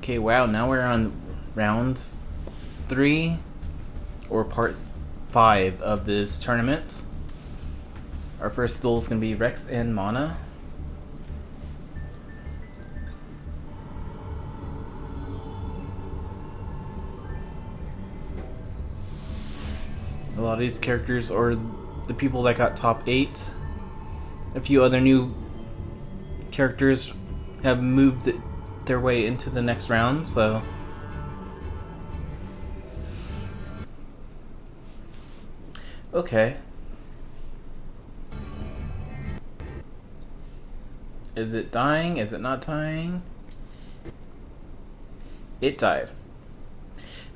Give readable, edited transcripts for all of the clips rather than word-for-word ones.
Okay, wow, now we're on round 3, or part 5 of this tournament. Our first duel is going to be Rex and Mana. A lot of these characters are the people that got top 8. A few other new characters have moved their way into the next round, so... Okay. Is it dying? Is it not dying? It died.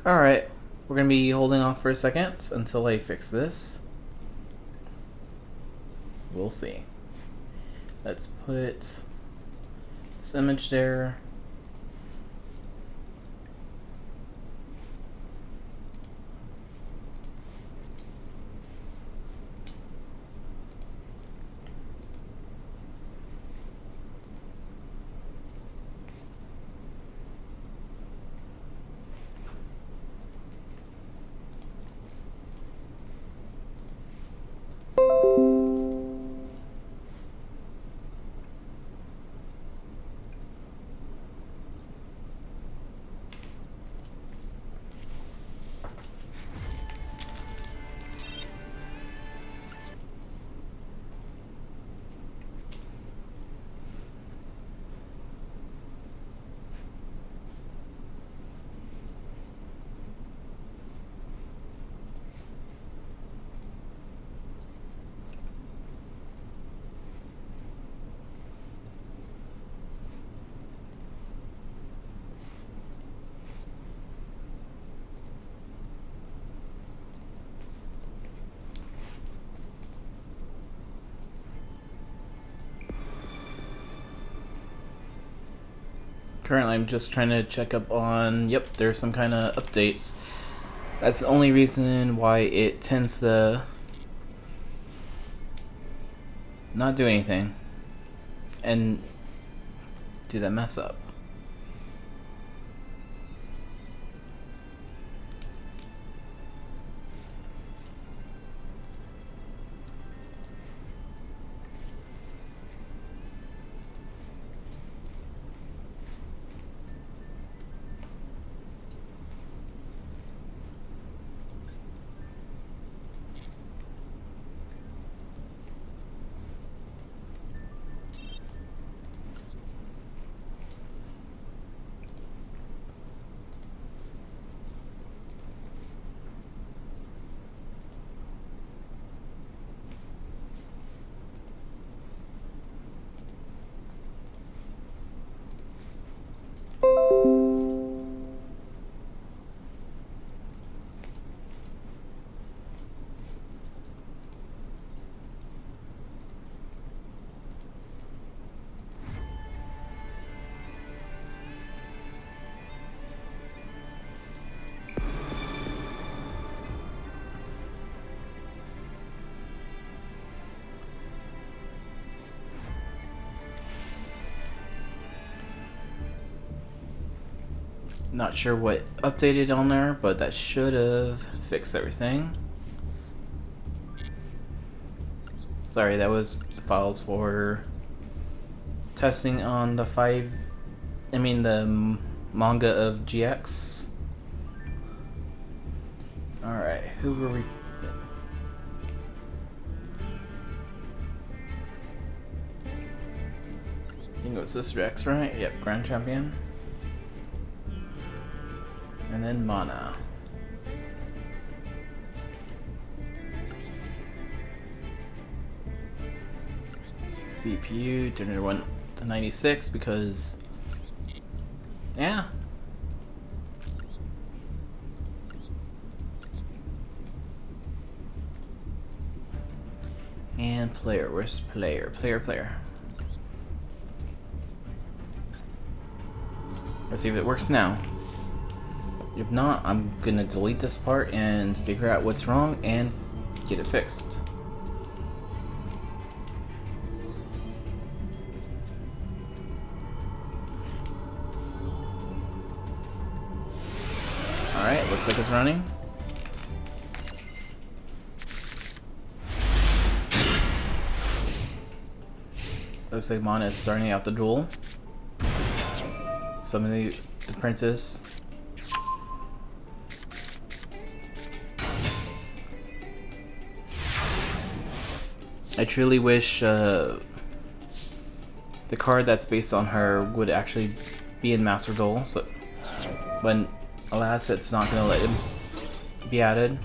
Alright, we're gonna be holding off for a second until I fix this. We'll see. Let's put this image there. Currently, I'm just trying to check up on, yep, there's some kind of updates. That's the only reason why it tends to not do anything and do that mess up. Not sure what updated on there, but that should have fixed everything. Sorry, that was the files for testing on the the manga of GX. Alright, who were we? I think it was this Rex, right? Yep, Grand Champion. And then Mana. CPU, turn it 1 to 96 because, yeah. And player, where's player? Player. Let's see if it works now. If not, I'm gonna delete this part and figure out what's wrong and get it fixed. Alright, looks like it's running. Looks like Mana is starting out the duel. Summoning the princess. I truly wish the card that's based on her would actually be in Master Duel, so, but alas, it's not going to let him be added.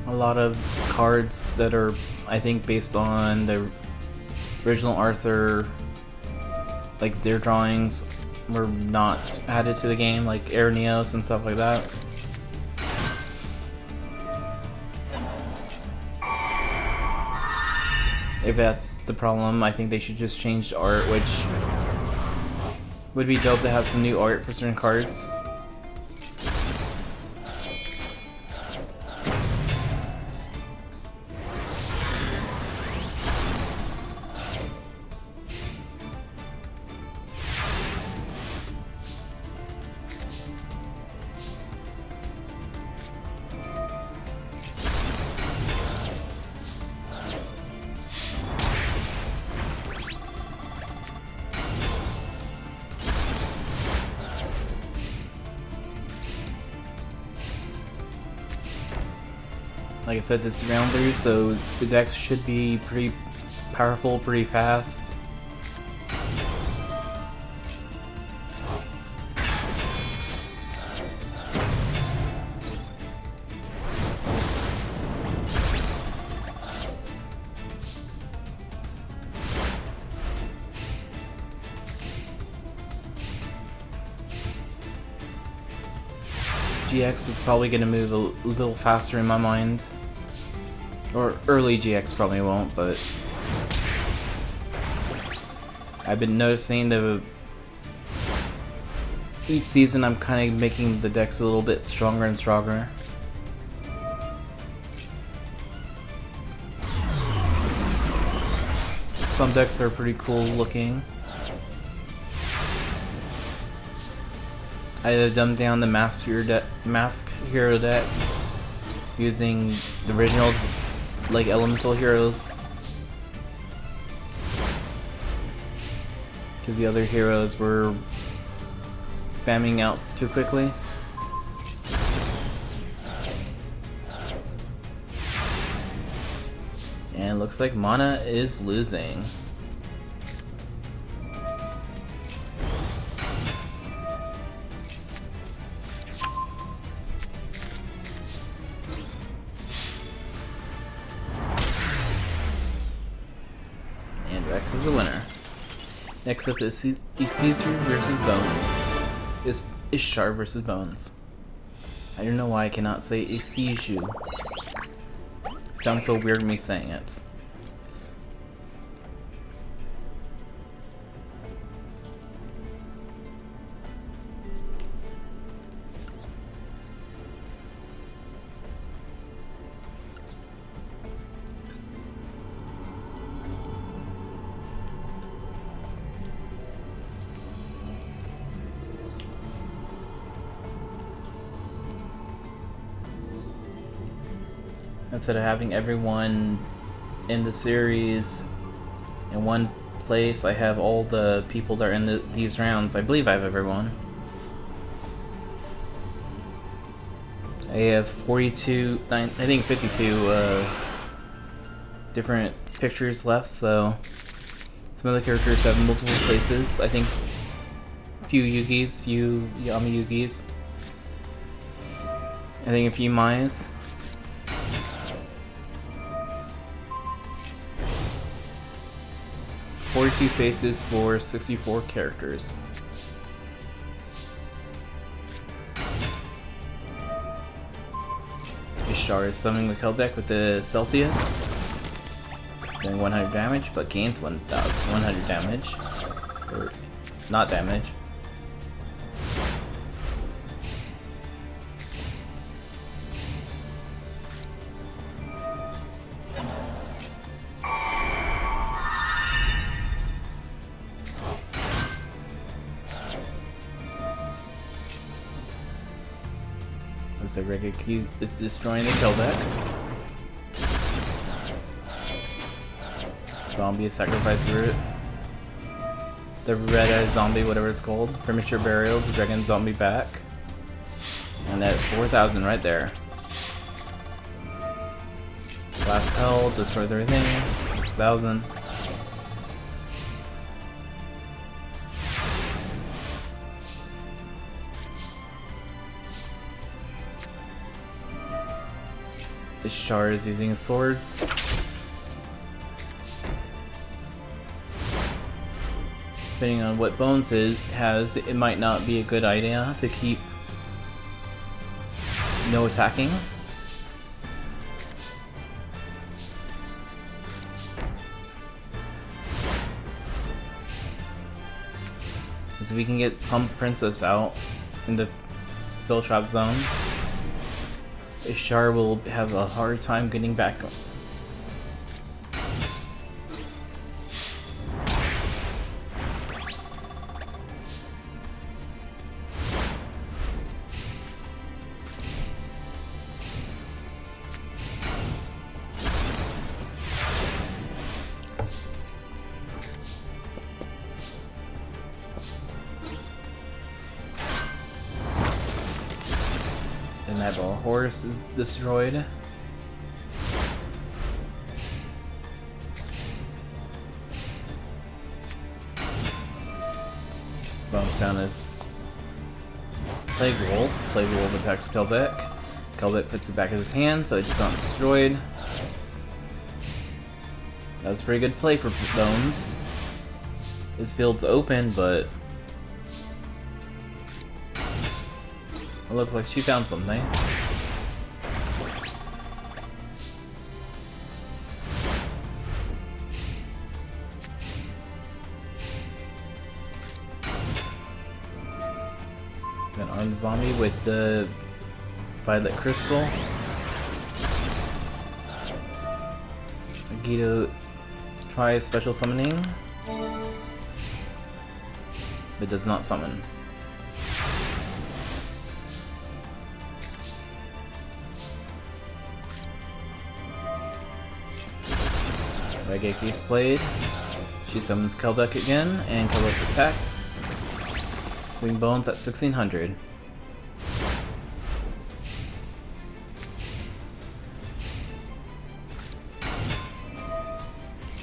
A lot of cards that are, I think, based on the original Arthur, like their drawings, were not added to the game, like Neos and stuff like that. If that's the problem, I think they should just change the art, which would be dope to have some new art for certain cards. Like I said, this is round 3, so the deck should be pretty powerful, pretty fast. GX is probably going to move a little faster in my mind. Or early GX probably won't, but I've been noticing that each season I'm kind of making the decks a little bit stronger and stronger. Some decks are pretty cool looking. I dumbed down the Mask Hero deck using the original like elemental heroes, because the other heroes were spamming out too quickly. And it looks like Mana is losing. Rex is the winner. Next up is Caesar versus Bones. Ishtar versus Bones. I don't know why I cannot say Isiju. Sounds so weird me saying it. Instead of having everyone in the series in one place, I have all the people that are in these rounds. I believe I have everyone. I have 42, I think 52 different pictures left, so some of the characters have multiple places. I think a few Yugis, few Yami Yugis. I think a few Mayas. $42 faces for 64 characters. Ishtar is summoning the Kelbeck with the Celtius, doing 100 damage, but gains 100 damage. Or not damage. Looks like Regeki is destroying the kill deck. Zombie is sacrificed for it. The red-eyed zombie, whatever it's called. Premature burial, the dragon zombie back. And that is 4,000 right there. Last hell destroys everything. 6,000. Ishtar is using his swords. Depending on what Bones has, it might not be a good idea to keep no attacking. Because if we can get Pump Princess out in the spell trap zone, Ishtar will have a hard time getting back. And that little horse is destroyed. Bones found his Plague Wolf. Plague Wolf attacks Kelbeck. Kelbeck puts it back in his hand so it's not destroyed. That was a pretty good play for Bones. His field's open, but it looks like she found something. An armed zombie with the violet crystal. Agito tries special summoning, but does not summon. Regeki's played. She summons Kelbeck again, and Kelbeck attacks. Wing Bones at 1600.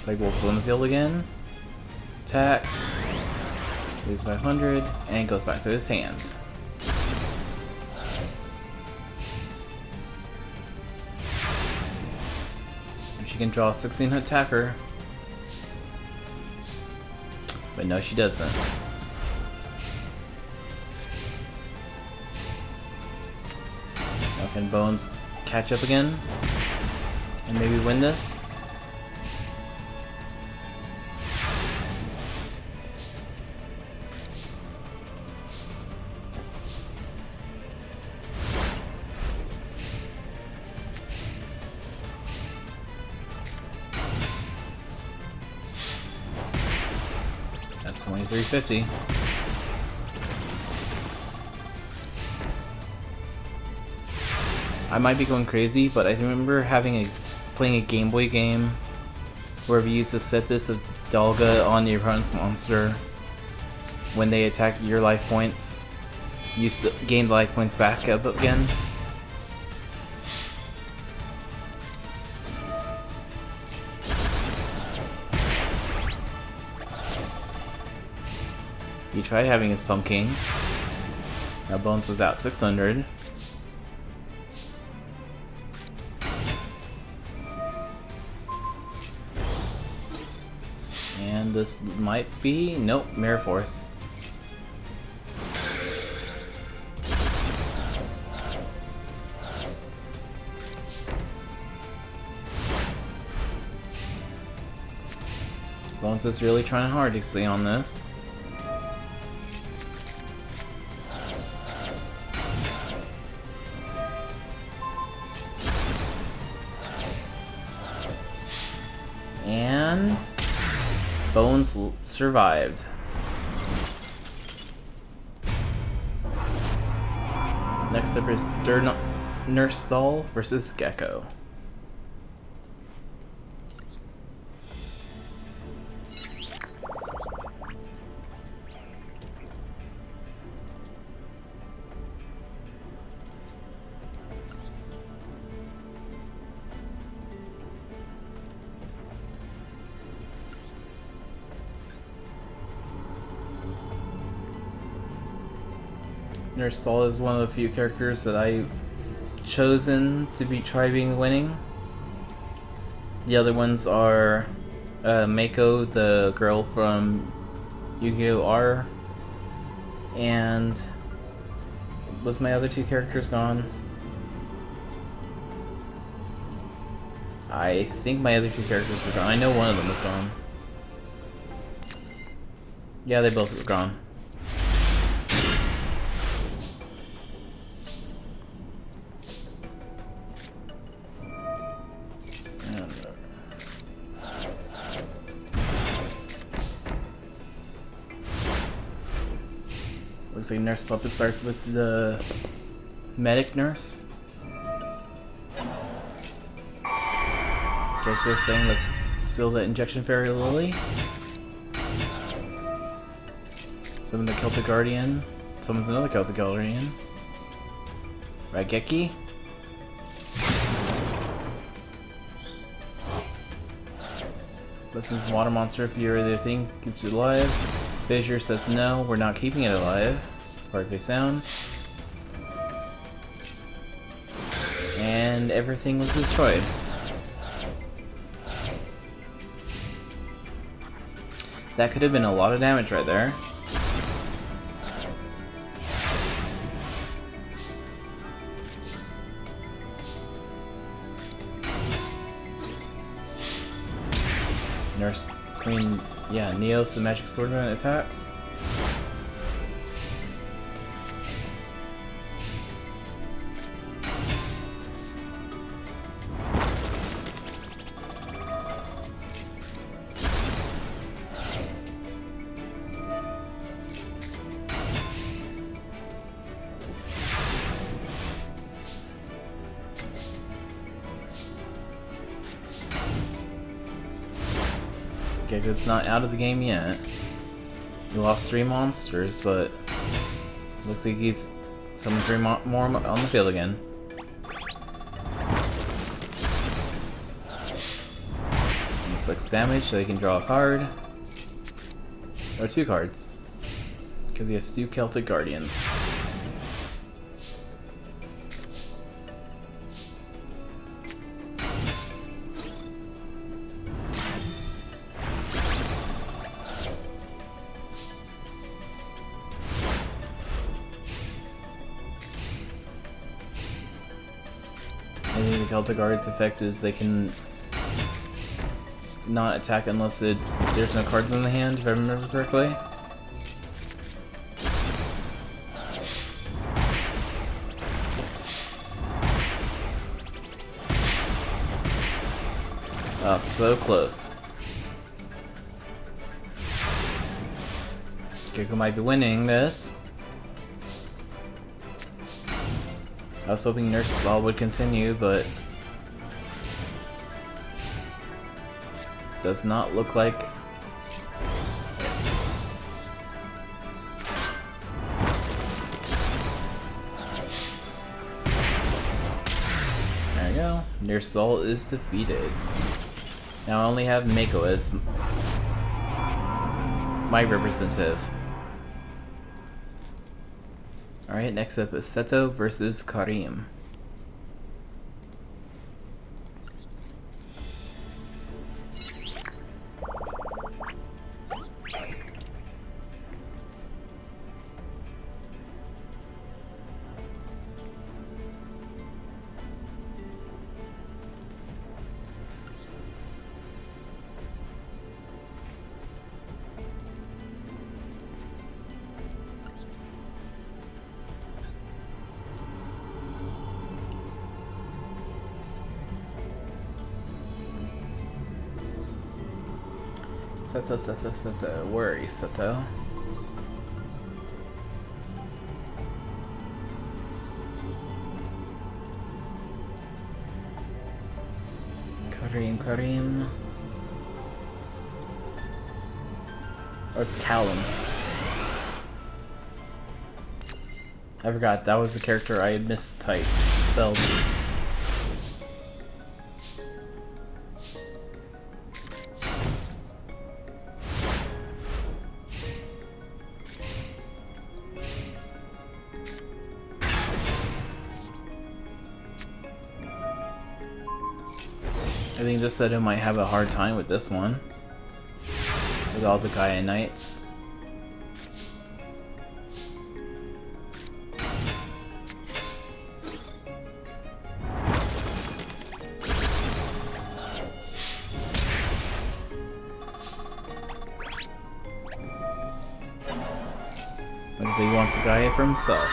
Plague Wolf's on the field again. Attacks. Loses 500, and goes back to his hand. She can draw a 16-hit attacker. But no, she doesn't. Now can Bones catch up again? And maybe win this? That's 2350. I might be going crazy, but I remember playing a Game Boy game where we used to set this of Dalga on your opponent's monster. When they attack your life points, you gain the life points back up again. He tried having his Pumpkin. Now Bones was out 600. And this might be... nope, Mirror Force. Bones is really trying hard to stay on this. And Bones survived. Next up is Nurse Stall versus Gecko. Nurse Stall is one of the few characters that I've chosen to try being winning. The other ones are Mako, the girl from Yugioh R, and was my other two characters gone? I think my other two characters were gone. I know one of them was gone. Yeah, they both were gone. Looks like Nurse Puppet starts with the medic nurse. Gecko saying, let's steal the injection fairy Lily. Summon the Celtic Guardian. Summons another Celtic Guardian. Raigeki. Listens to Water Monster if you're the thing, keeps it alive. Fissure says no, we're not keeping it alive. Perfect sound. And everything was destroyed. That could have been a lot of damage right there. Nurse Queen, yeah, Neos, the magic swordman attacks. Gecko's not out of the game yet. He lost 3 monsters, but it looks like he's summoned 3 more on the field again. Inflicts damage so he can draw a card. Or 2 cards. Because he has 2 Celtic Guardians. I think the Celtic Guard's effect is they can not attack unless there's no cards in the hand, if I remember correctly. Oh, so close. Gecko might be winning this. I was hoping Nurse Stall would continue, but does not look like it. There we go. Nurse Stall is defeated. Now I only have Mako as my representative. Alright, next up is Seto versus Karim. Seto, where are you, Seto? Kareem. Or it's Callum. I forgot, that was the character I mistyped, spelled. I think just said I might have a hard time with this one. With all the Gaia Knights. Looks like he wants the Gaia for himself.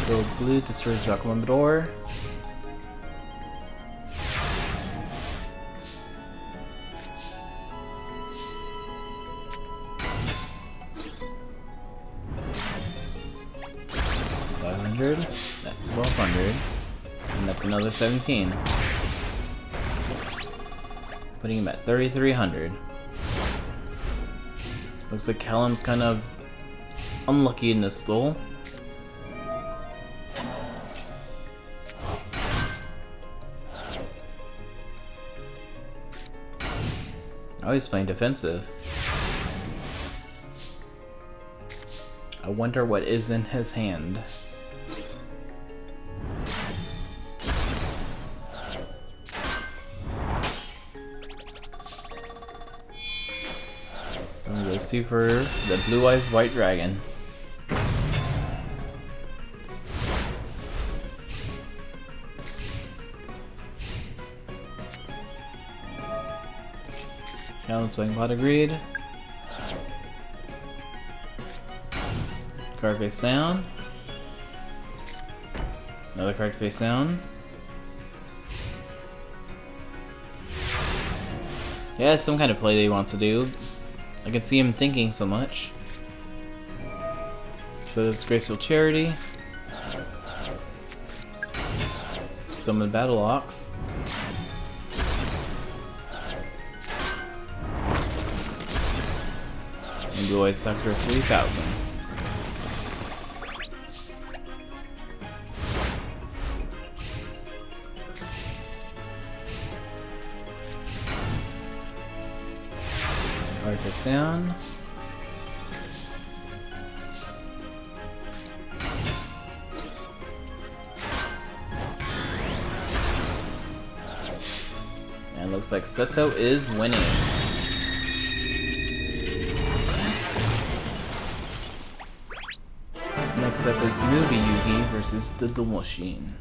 So blue destroys Zaklamdor. That's 1200, and that's another 17. Putting him at 3300. Looks like Callum's kind of unlucky in this duel. Oh, he's playing defensive. I wonder what is in his hand. Those two for the Blue Eyes White Dragon. Challenge Swing Pot agreed. Card face down. Another card face down. Yeah, some kind of play that he wants to do. I can see him thinking so much. So this Graceful Charity. Summon Battle Ox. And Blue Eyes Sector 3000. Card face down. And looks like Seto is winning. Next up is Movie Yugi versus the Duel Machine.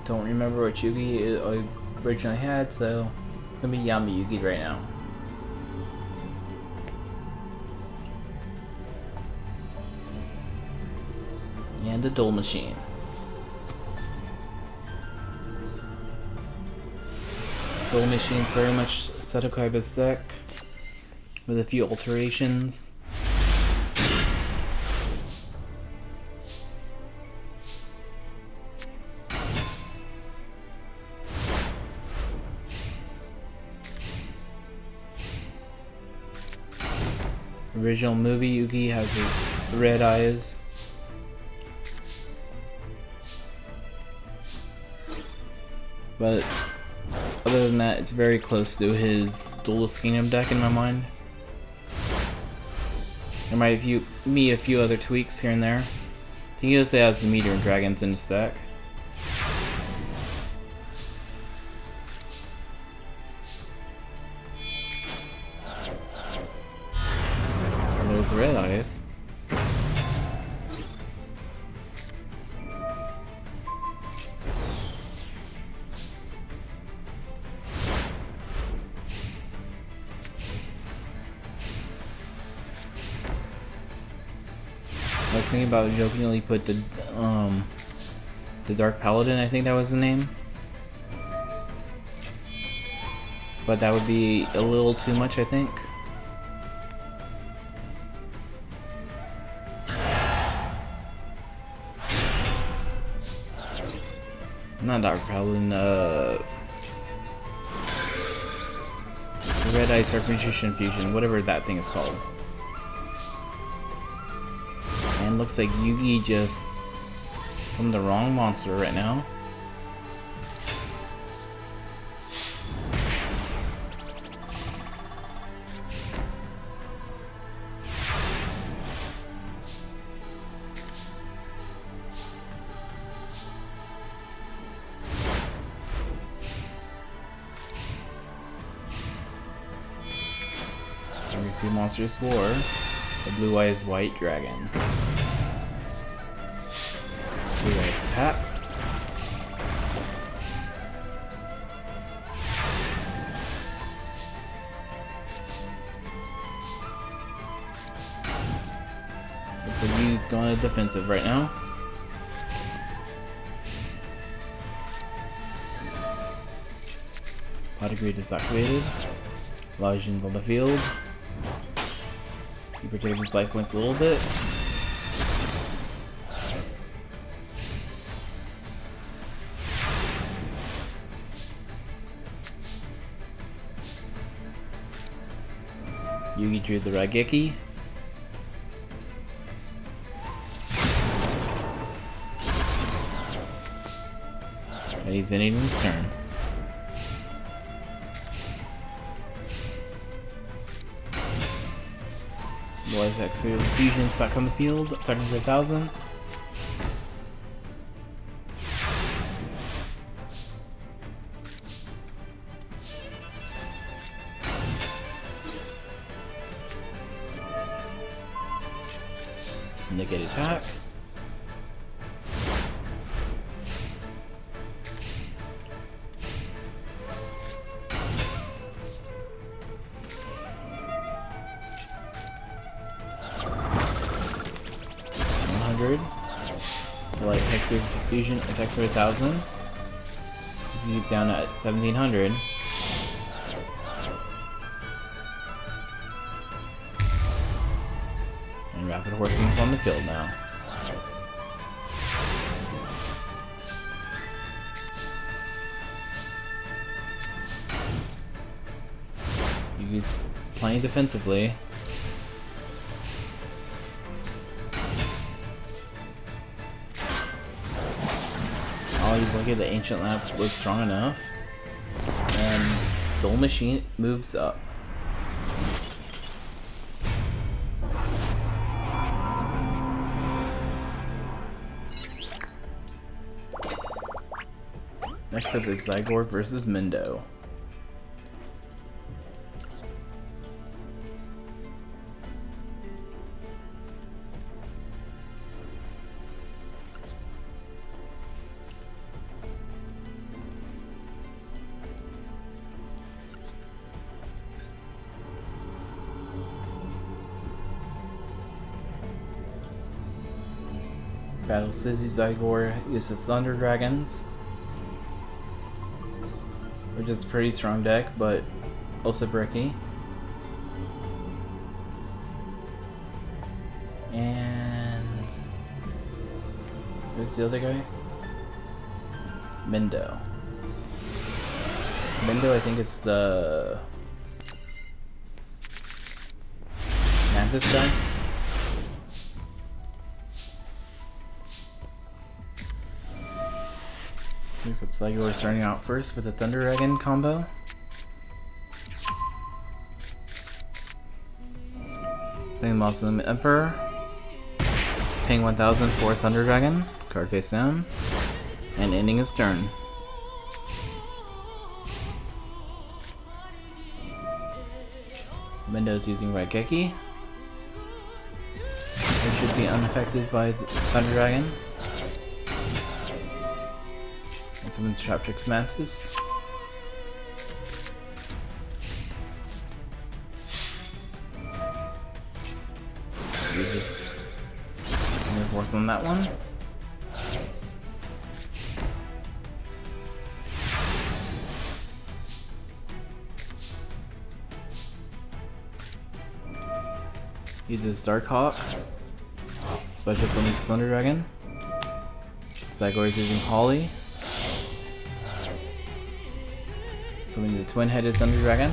Don't remember what Yugi I originally had, so it's gonna be Yami Yugi right now. And the Duel Machine. Duel Machine's very much Seto Kaiba's deck with a few alterations. Original movie Yugi has the red eyes. But other than that, it's very close to his Duelist Kingdom deck in my mind. There might be a few other tweaks here and there He also has the meteor and dragons in his stack. And there's the red eyes. I was thinking about jokingly put the Dark Paladin, I think that was the name. But that would be a little too much, I think. Not Dark Paladin, Red Eye Serpentitian Fusion, whatever that thing is called. And looks like Yugi just summoned the wrong monster right now. So we see Monsters 4, the Blue Eyes White Dragon. Blue Eyes attacks. Looks like he's going to defensive right now. Pedigree is activated. Legions on the field. He protected his life points a little bit. Yugi drew the Raigeki. And he's ending his turn. Life Exo Fusion's back on the field, attacking for 1,000. Negate attack. So like Hexer Fusion attacks for 1,000. He's down at 1,700. And Rapid Horseman's on the field now. He's playing defensively. He's lucky the Ancient Lamp was strong enough. And Duel Machine moves up. Next up is Zygor versus Mendo. Battle City Zygor uses Thunder Dragons, which is a pretty strong deck, but also bricky. And who's the other guy? Mendo. Mendo, I think it's the Mantis guy. Looks like Zygor starting out first with a Thunder Dragon combo. Then Muslim Emperor. Paying 1,000 for Thunder Dragon, card face down, and ending his turn. Mendo's using Raigeki. It should be unaffected by the Thunder Dragon. And summons Traptrix Mantis. Uses Mirror Force on that one. Uses Darkhawk. Special summons Thunder Dragon. Zygor is using Holly. Summons a twin-headed Thunder Dragon.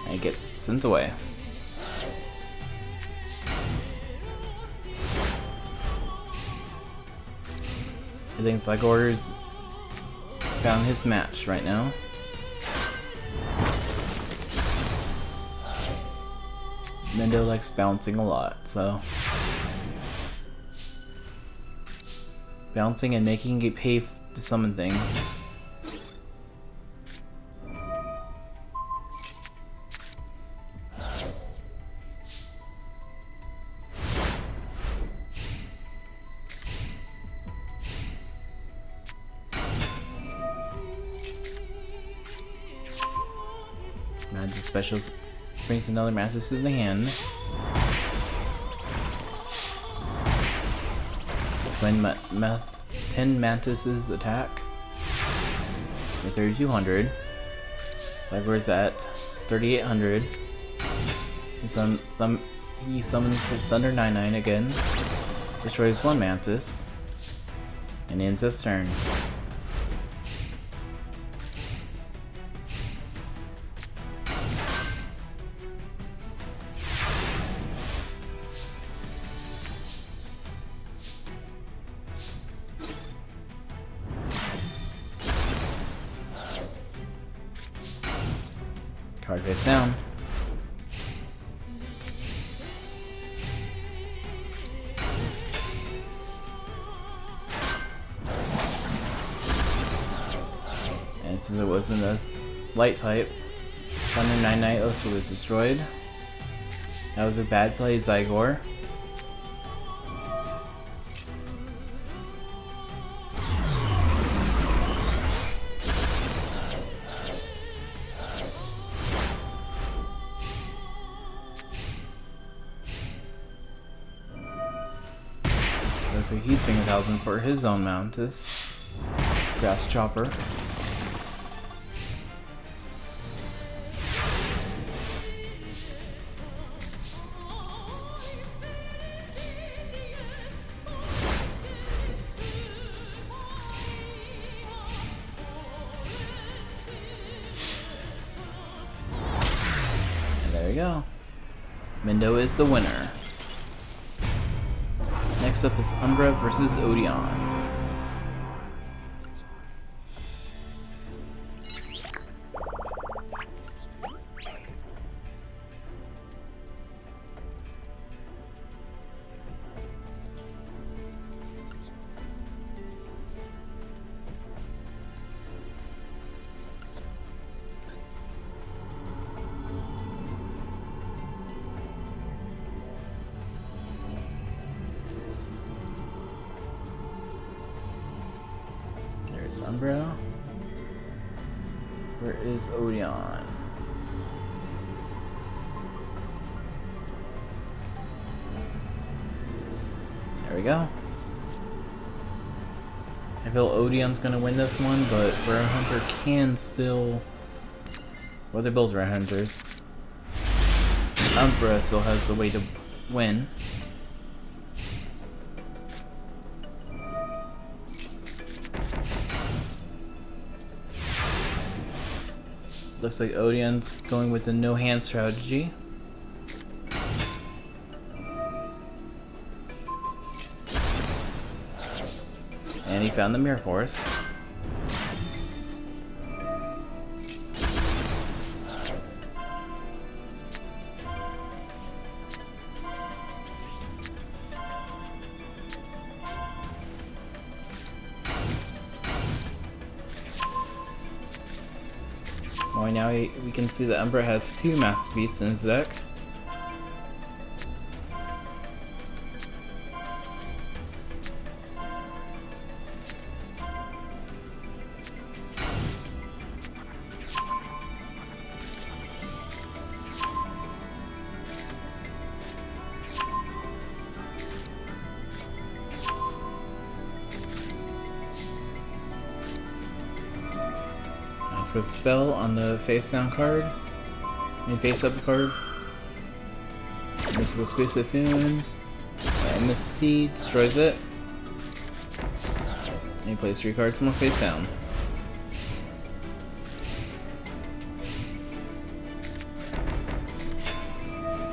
And it gets sent away. I think Zygor's found his match right now. Mendo likes bouncing a lot, so bouncing and making it pay to summon things. Mantis specials brings another Mantis to the hand. Twin 10 Mantises attack at 3,200. Cyber's at 3,800. He summons the Thunder 9/9 again, destroys one Mantis, and ends his turn. Card face down. And since it wasn't a light type, Thunder 9/9 also was destroyed. That was a bad play, Zygor. So he's paying 1,000 for his own Mantis. Grass Chopper. And there you go. Mendo is the winner. Next up is Umbra versus Odeon. Umbra. Where is Odeon? There we go. I feel Odeon's gonna win this one, but Rare Hunter can still. Well, they're both Rare Hunters. Umbra still has the way to win. Looks like Odeon's going with the no hand strategy. And he found the Mirror Force. Right now we can see that Umbra has 2 Masterpieces in his deck. So it's a spell on the face down card. Face up card. Mystical Space Typhoon. MST destroys it. And he plays 3 cards more face down.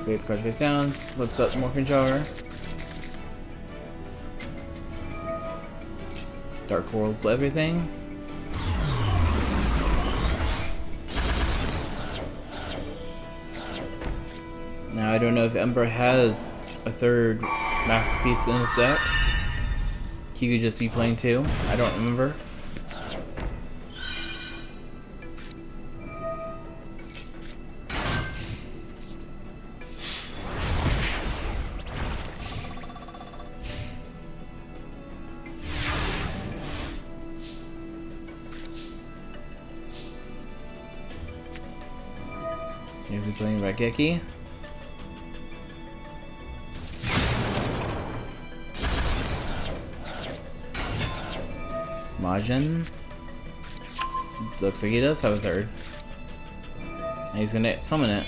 Plays card face down, flips up Morphin Jar. Dark Worlds everything. Now I don't know if Umbra has a 3rd Masterpiece in his deck. He could just be playing 2. I don't remember. He's playing Raigeki. Majin. Looks like he does have a 3rd. And he's gonna summon it.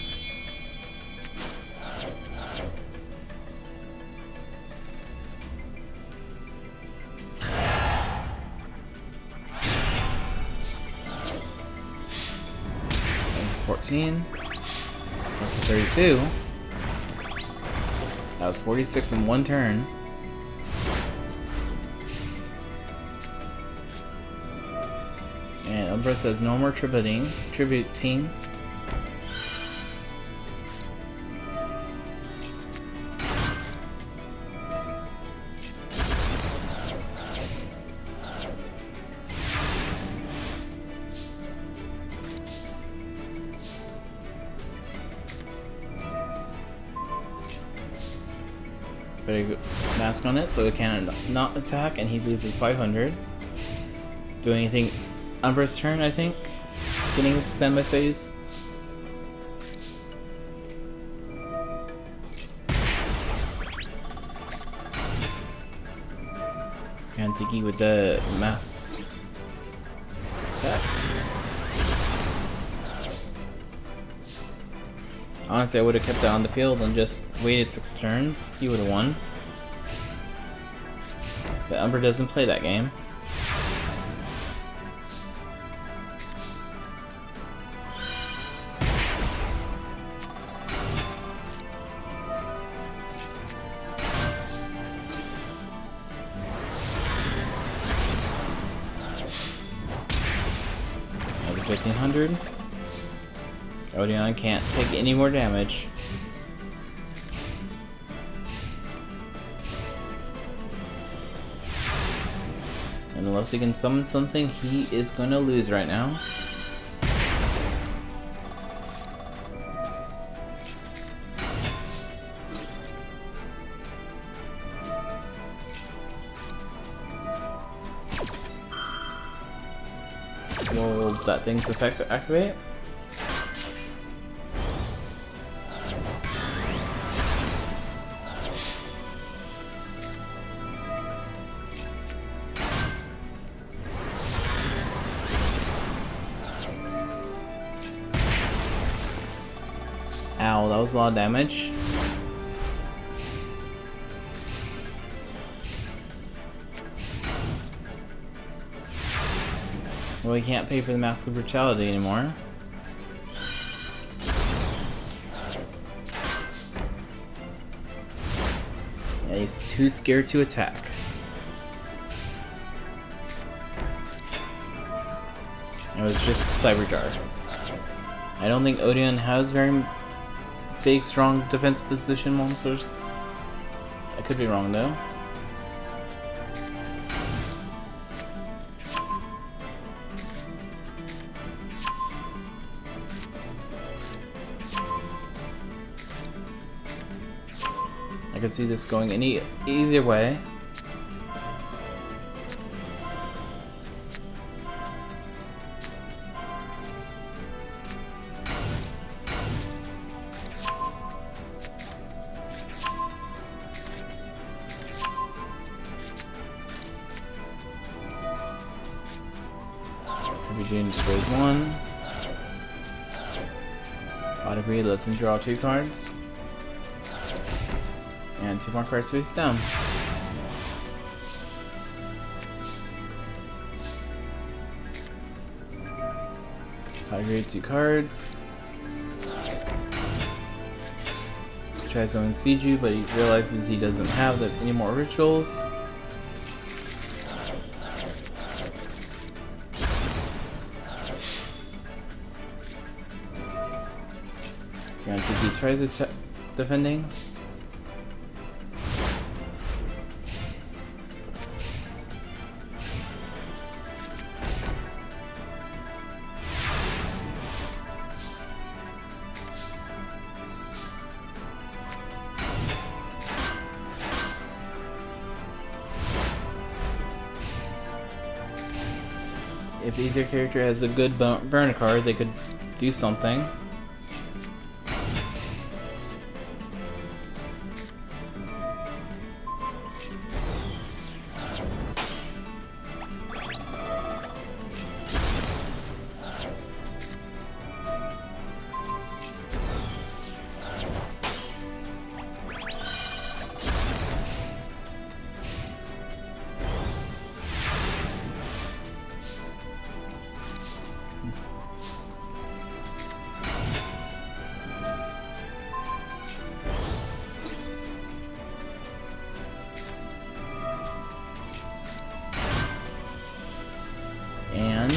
And 14. Up to 32. That was 46 in 1 turn. And Umbra says no more tributing. Put a mask on it so it can not attack, and he loses 500. Do anything Umbra's turn, I think. Getting to standby phase. And Tiki with the mass attacks. Honestly, I would have kept it on the field and just waited 6 turns. He would have won. But Umbra doesn't play that game. Another 1500. Odeon can't take any more damage. And unless he can summon something, he is going to lose right now. Will that thing's effect activate? Ow, that was a lot of damage. Well, he can't pay for the Mask of Brutality anymore. Yeah, he's too scared to attack. It was just a Cyber Jar. I don't think Odeon has very big, strong defense position monsters. I could be wrong though. could see this going either way. Jane destroys one. Autogree lets me draw 2 cards. And 2 more cards face down. Autogree 2 cards. Tries to unseed you, but he realizes he doesn't have any more rituals. He tries defending. If either character has a good burn card, they could do something. And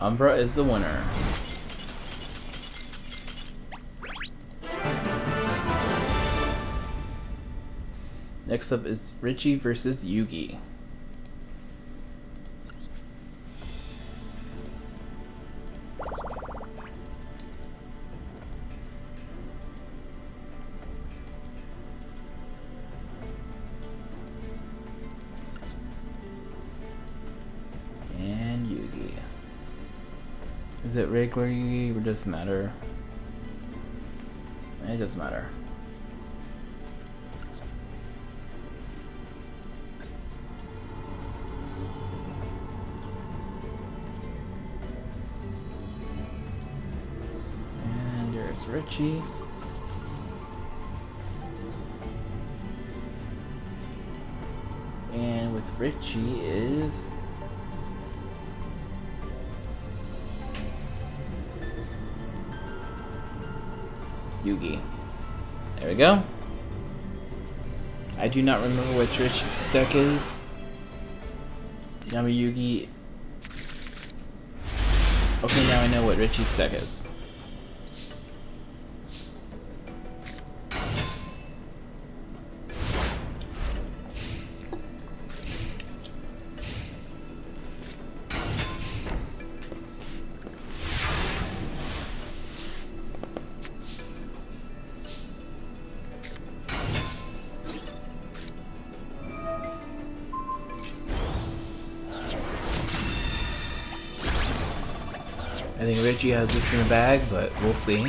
Umbra is the winner. Next up is Richie versus Yugi. Is it regular Yugi or does it matter? It doesn't matter. And there's Richie. And with Richie is Yugi. There we go. I do not remember which Rich deck is. Yami Yugi. Okay, now I know what Richie's deck is. I think Richie has this in the bag, but we'll see.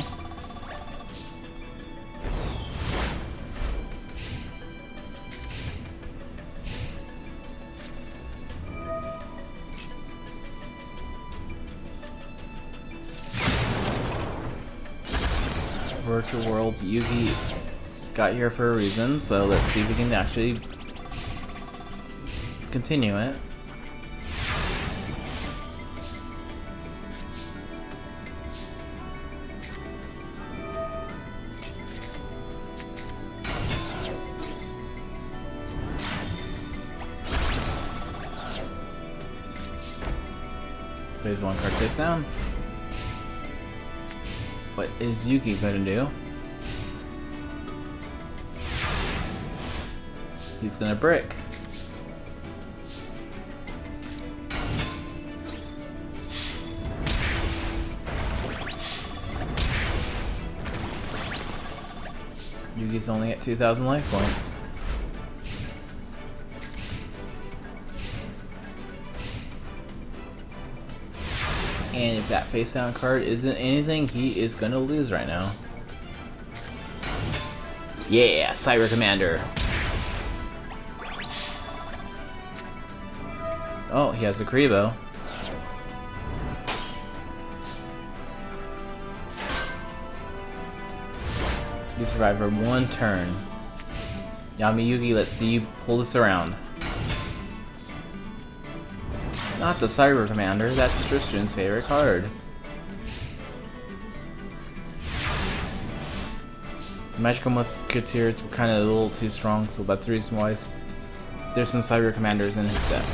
Virtual World Yugi got here for a reason, so let's see if we can actually continue it. Plays 1 card face down. What is Yugi gonna do? He's gonna brick. Yugi Yugi's only at 2,000 life points. And if that face down card isn't anything, he is gonna lose right now. Yeah, Cyber Commander. Oh, he has a Kuribo. He survived for one turn. Yami Yugi, let's see you pull this around. Not the Cyber Commander, that's Christian's favorite card. Magical Musketeers were kind of a little too strong, so that's the reason why there's some Cyber Commanders in his deck.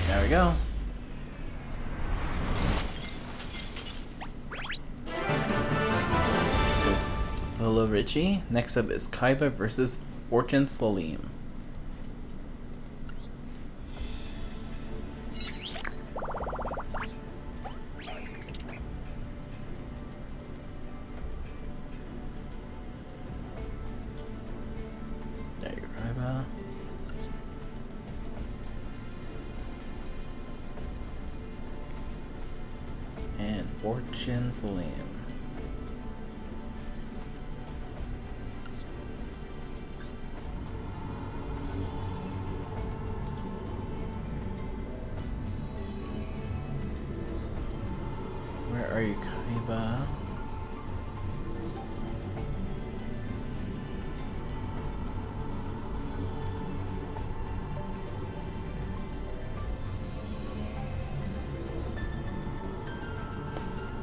There we go. Hello Richie. Next up is Kaiba versus Fortune Salim. There you go, Kaiba. And Fortune Salim. Where are you, Kaiba?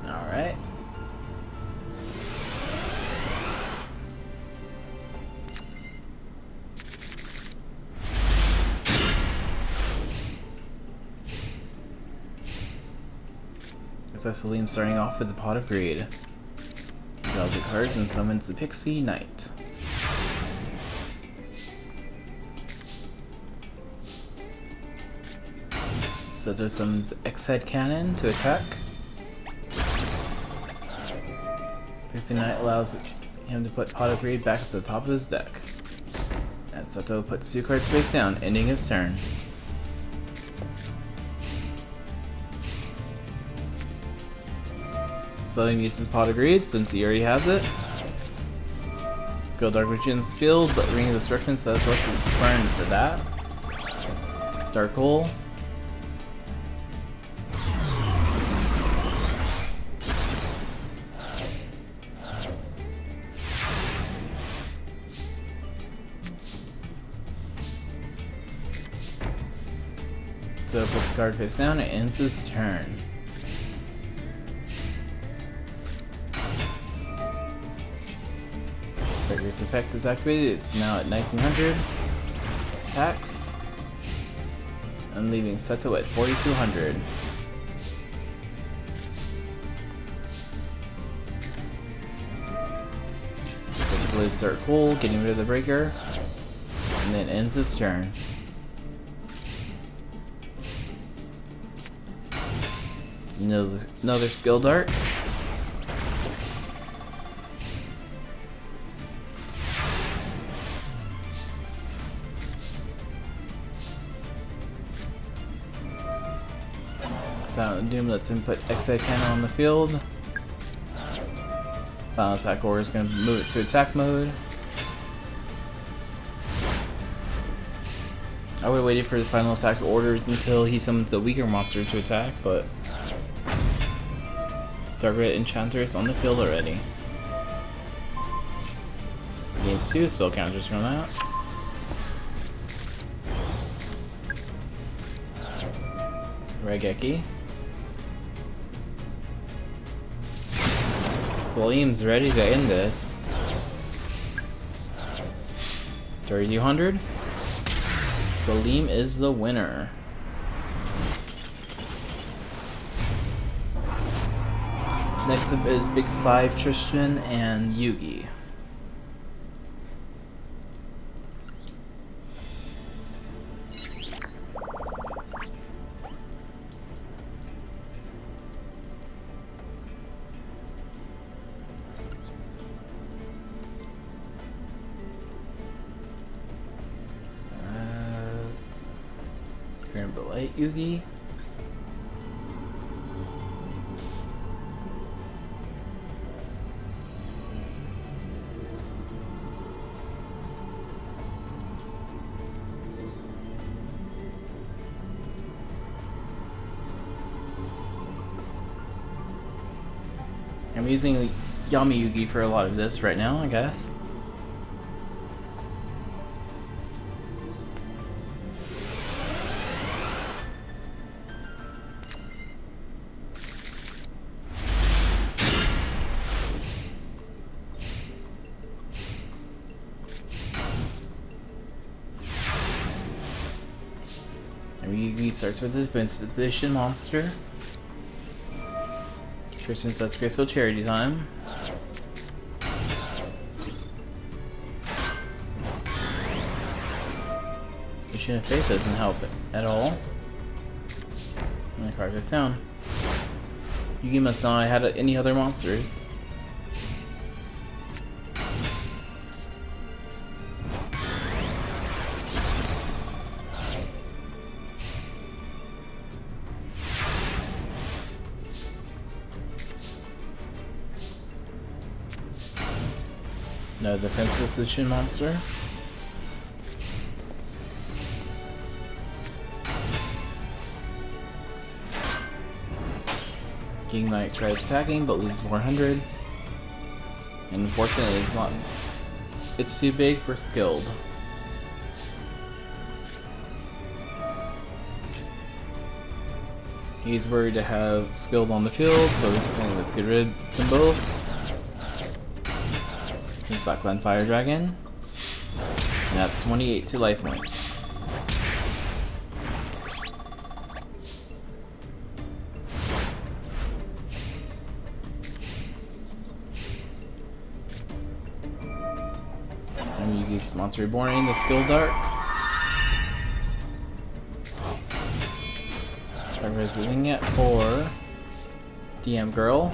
Alright. So Salim starting off with the Pot of Greed. He draws the cards and summons the Pixie Knight. Sato summons X-Head Cannon to attack. Pixie Knight allows him to put Pot of Greed back to the top of his deck. And Sato puts 2 cards face down, ending his turn. Salim uses Pot of Greed since he already has it. Let's go Dark Magician's Field, but Ring of Destruction, so let's burn for that. Dark Hole. So puts the card face down and ends his turn. Trigger's effect is activated. It's now at 1900. Attacks. I'm leaving Seto at 4200. Blaze Dark Hole, getting rid of the breaker. And then ends his turn. Another skill dart. Silent Doom lets him put X-Head Cannon on the field. Final Attack Order is going to move it to attack mode. I would have waited for the Final Attack Orders until he summons a weaker monster to attack, but Dark Red Enchantress on the field already. Gains 2 spell counters from that. Regeki. Salim's ready to end this. 3200. Salim is the winner. Next up is Big 5 Tristan and Yugi. Rainbow Light Yugi. I'm using Yami Yugi for a lot of this right now, I guess. Yugi starts with the defense position monster. Tristan sets Crystal Charity time. Mission of Faith doesn't help at all. And the card goes down. Yugi must not have had any other monsters. No defense position monster. King Knight tries attacking but loses 400. And unfortunately it's not. It's too big for skilled. He's worried to have skilled on the field, so he's going to get rid of them both. Blackland Fire Dragon. And that's 28 to life points. And Yugi's Monster Reborn, the Skill Dark. I'm resuming it for DM Girl.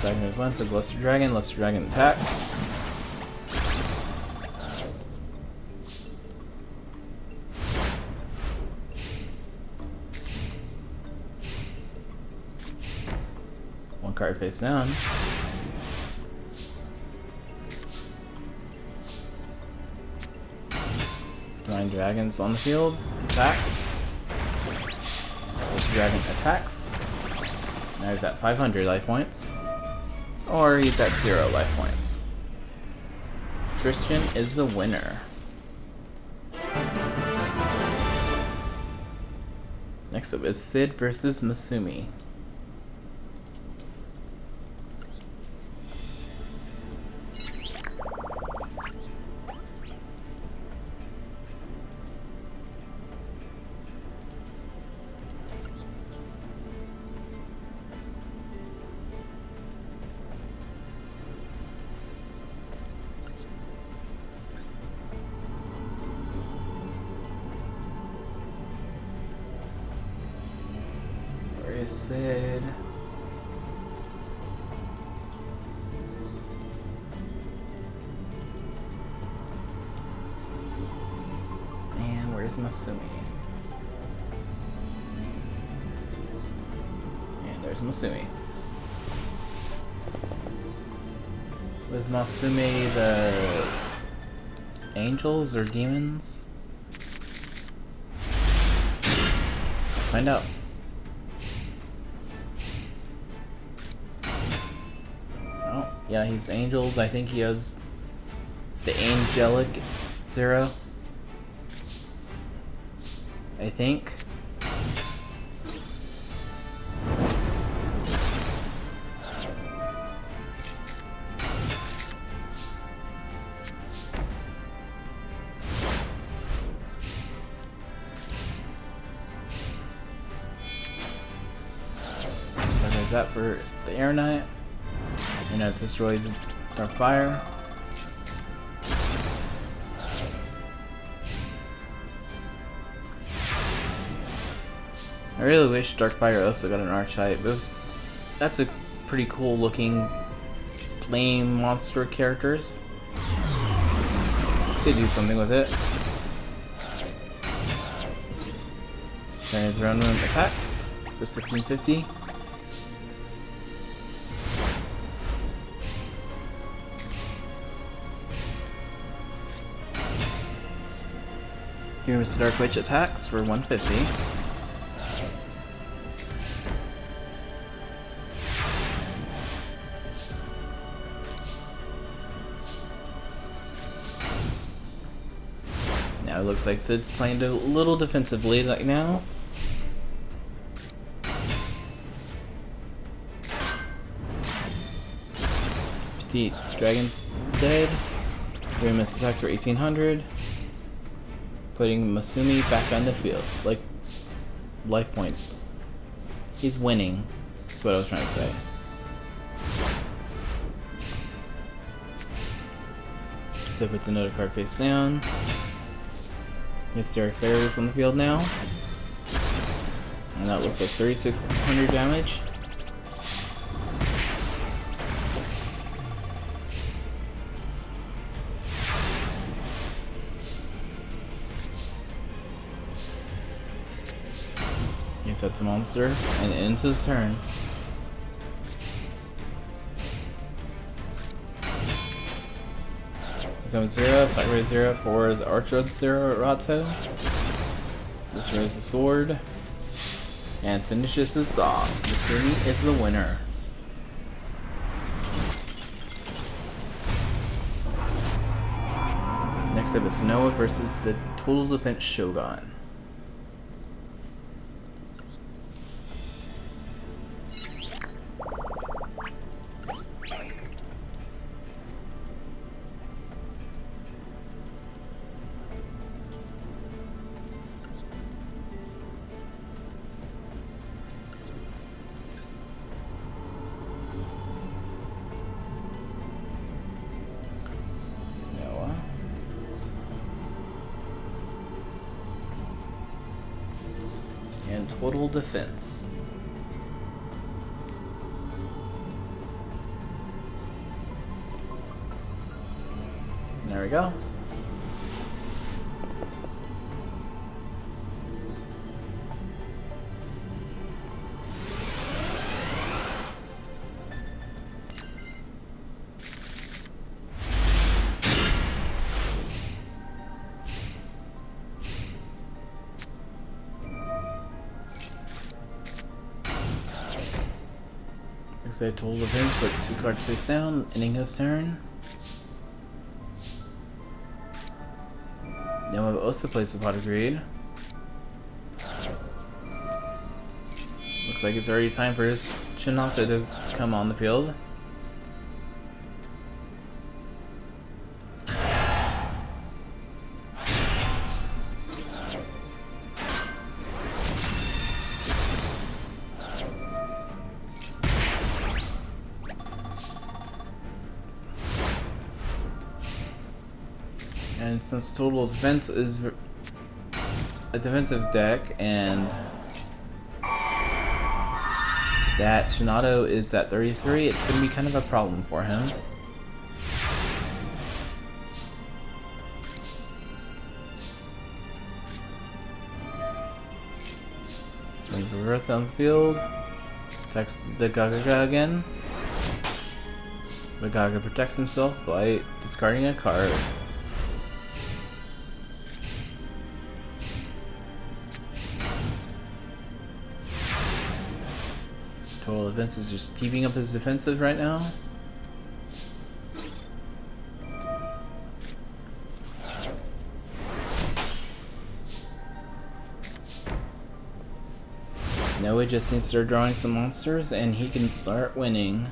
Second one for the Luster Dragon. Luster Dragon attacks. One card face down. Nine dragons on the field. Attacks. Luster Dragon attacks. Now he's at 500 life points. Or he's at 0 life points. Tristan is the winner. Next up is Sid versus Masumi. Sid. And where's Masumi? And there's Masumi. Was Masumi the angels or demons? Let's find out. Yeah, he's angels. I think he has the angelic 0. I think. So there's that for the Air Knight. And it destroys our fire. I really wish Darkfire also got an archetype. That's a pretty cool looking flame monster characters. Could do something with it. Trying to throw in attacks for 1650. Here is Dark Witch attacks for 150. Now it looks like Sid's playing a little defensively right now. Petite Dragon's dead. Doing miss attacks for 1800. Putting Masumi back on the field. Like, life points. He's winning. That's what I was trying to say. So puts another card face down. Hysteric Fairies on the field now. And that looks like 3600 damage. He sets a monster and ends his turn. Summon 0, sacrifice 0 for the Archer 0 Rato. Destroys the sword. And finishes this off. Masumi is the winner. Next up is Noah versus the Total Defense Shogun. And Total Defense. There we go. Looks like Total Defense, but 2 cards face down, ending his turn. Noah also plays the Pot of Greed. Looks like it's already time for his Shinata to come on the field. And since Total Defense is a defensive deck and that Shinato is at 33, it's going to be kind of a problem for him. Swing for Earth on the field. Attacks the Gagaga again. The Gaga protects himself by discarding a card. Total Defense is just keeping up his defensive right now. Noah just needs to start drawing some monsters and he can start winning.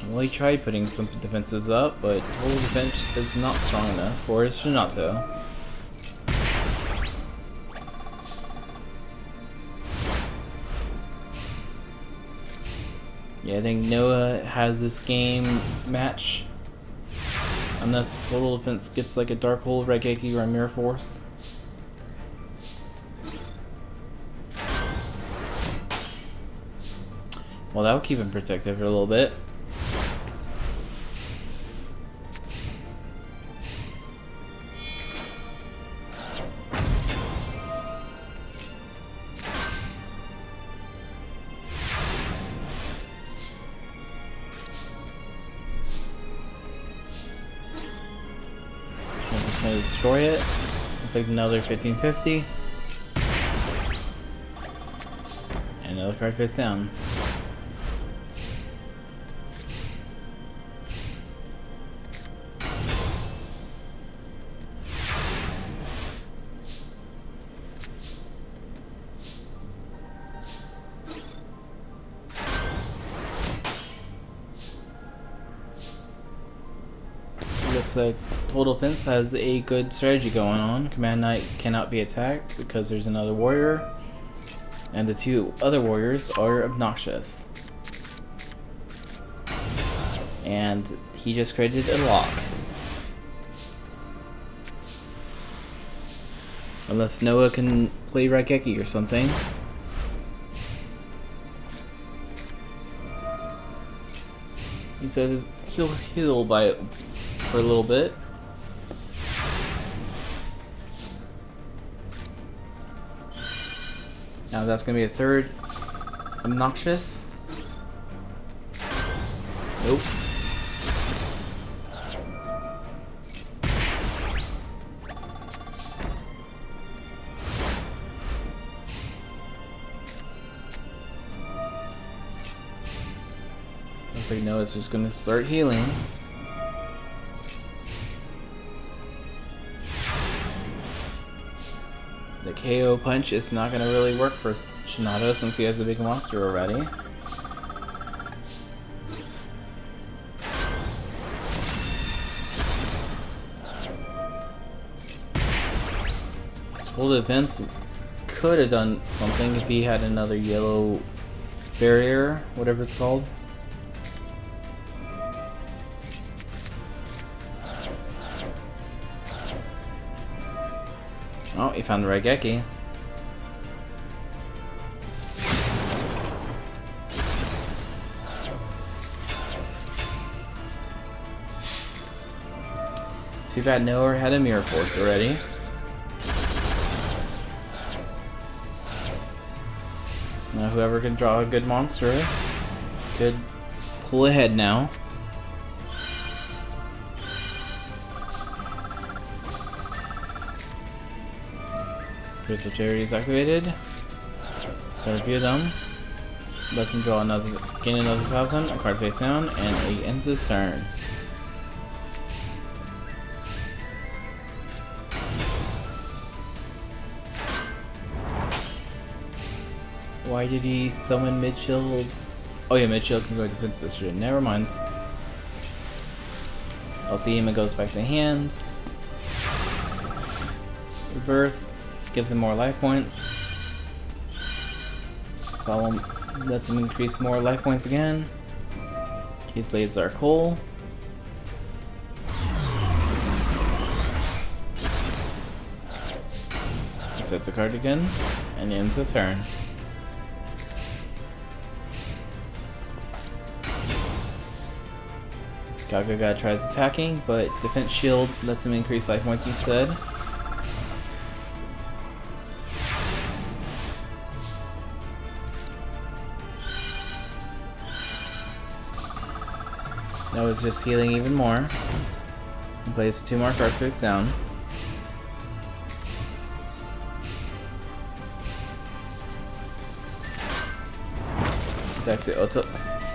Well, he tried putting some defenses up, but Total Defense is not strong enough for his Shinato. Yeah, I think Noah has this game match. Unless Total Defense gets like a Dark Hole, Regeki, or a Mirror Force. Well, that'll keep him protected for a little bit. Gonna destroy it. Take another 1550. And another card face down. Looks like Total Defense has a good strategy going on. Command Knight cannot be attacked because there's another warrior, and the two other warriors are obnoxious. And he just created a lock. Unless Noah can play Raigeki or something. He says he'll heal by for a little bit. Now that's gonna be a third obnoxious. Nope. Looks like Noah's just gonna start healing. The KO punch is not going to really work for Shinado since he has a big monster already. Total Defense could have done something if he had another yellow barrier, whatever it's called. Oh, he found the Raigeki. Too bad Noah had a Mirror Force already. Now whoever can draw a good monster could pull ahead now. Crystal Cherry is activated. Let's review them. Lets him draw another, gain another 1,000, a card face down, and he ends his turn. Why did he summon mid-shield? Oh yeah, mid-shield can go to defense position. Never mind. Ultima goes back to hand. Rebirth gives him more life points. Solemn lets him increase more life points again. He plays Dark Hole. He sets a card again and ends his turn. Gaga tries attacking, but defense shield lets him increase life points instead. Noah's just healing even more. He plays 2 more cards face down. That's the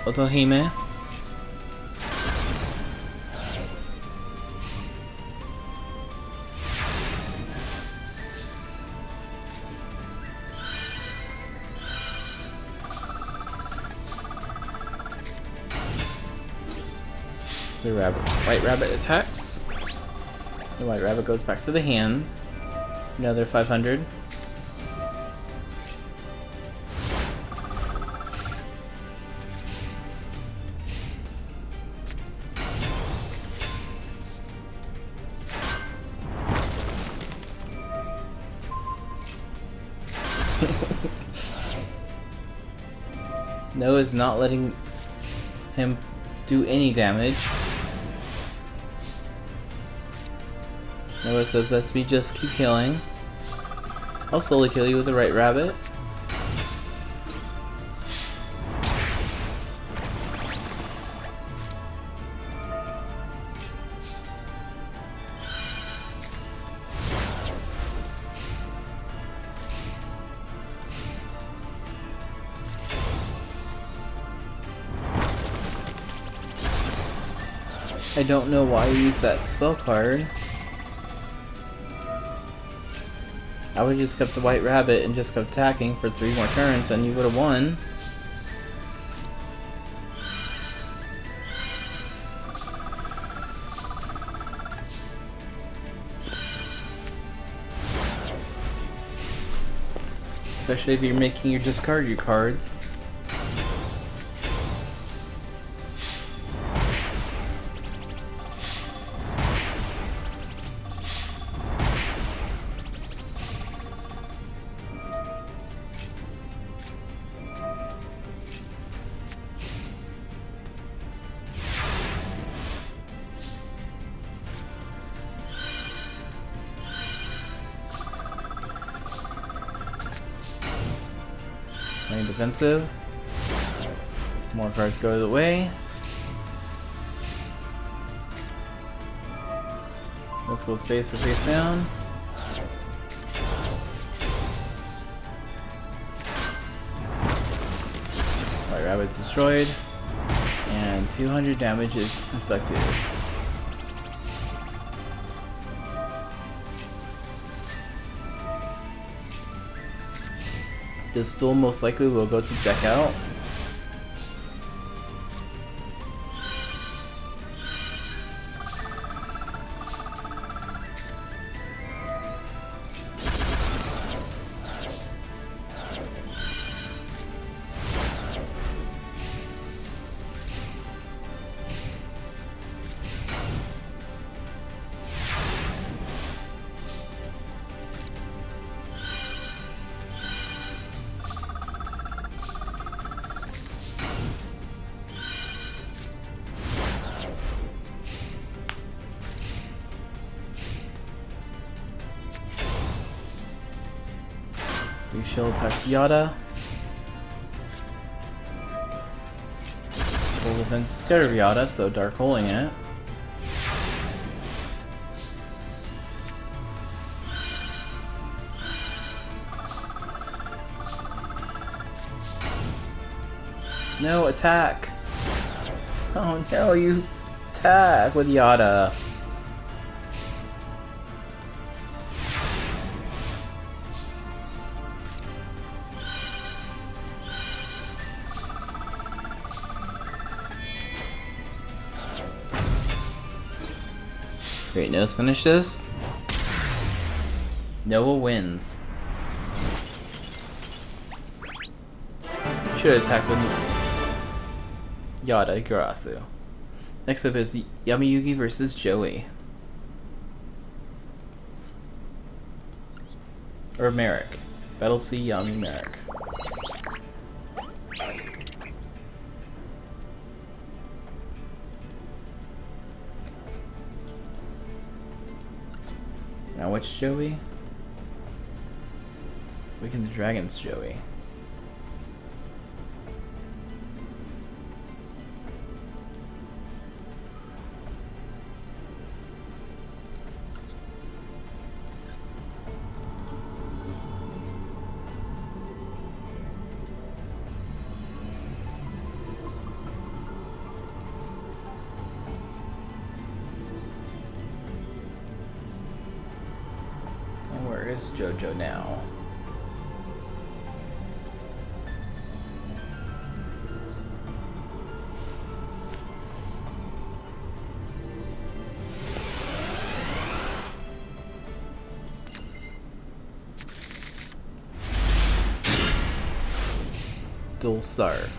Otohime. The white rabbit attacks. The white rabbit goes back to the hand. Another 500. Noah's not letting him do any damage. Noah says, "Let's me just keep killing. I'll slowly kill you with the right rabbit." I don't know why I used that spell card. I would have just kept the white rabbit and just kept attacking for 3 more turns and you would have won. Especially if you're making your discard your cards. Playing defensive. More cards go the way. Let's go face to face down. White rabbit's destroyed. And 200 damage is inflicted. This duel most likely will go to deck out. Yugioh attacks Yada. Full defense is scared of Yada, so dark holding it. No, attack! Oh no, you attack with Yada. Great, Noah's finish this. Noah wins. Should have attacked with Yada Garasu. Next up is Yamayugi versus Joey. Or Merrick. Battle C Yami Merrick. Now which Joey? Waken the Dragons Joey. Where is JoJo now? Duel start.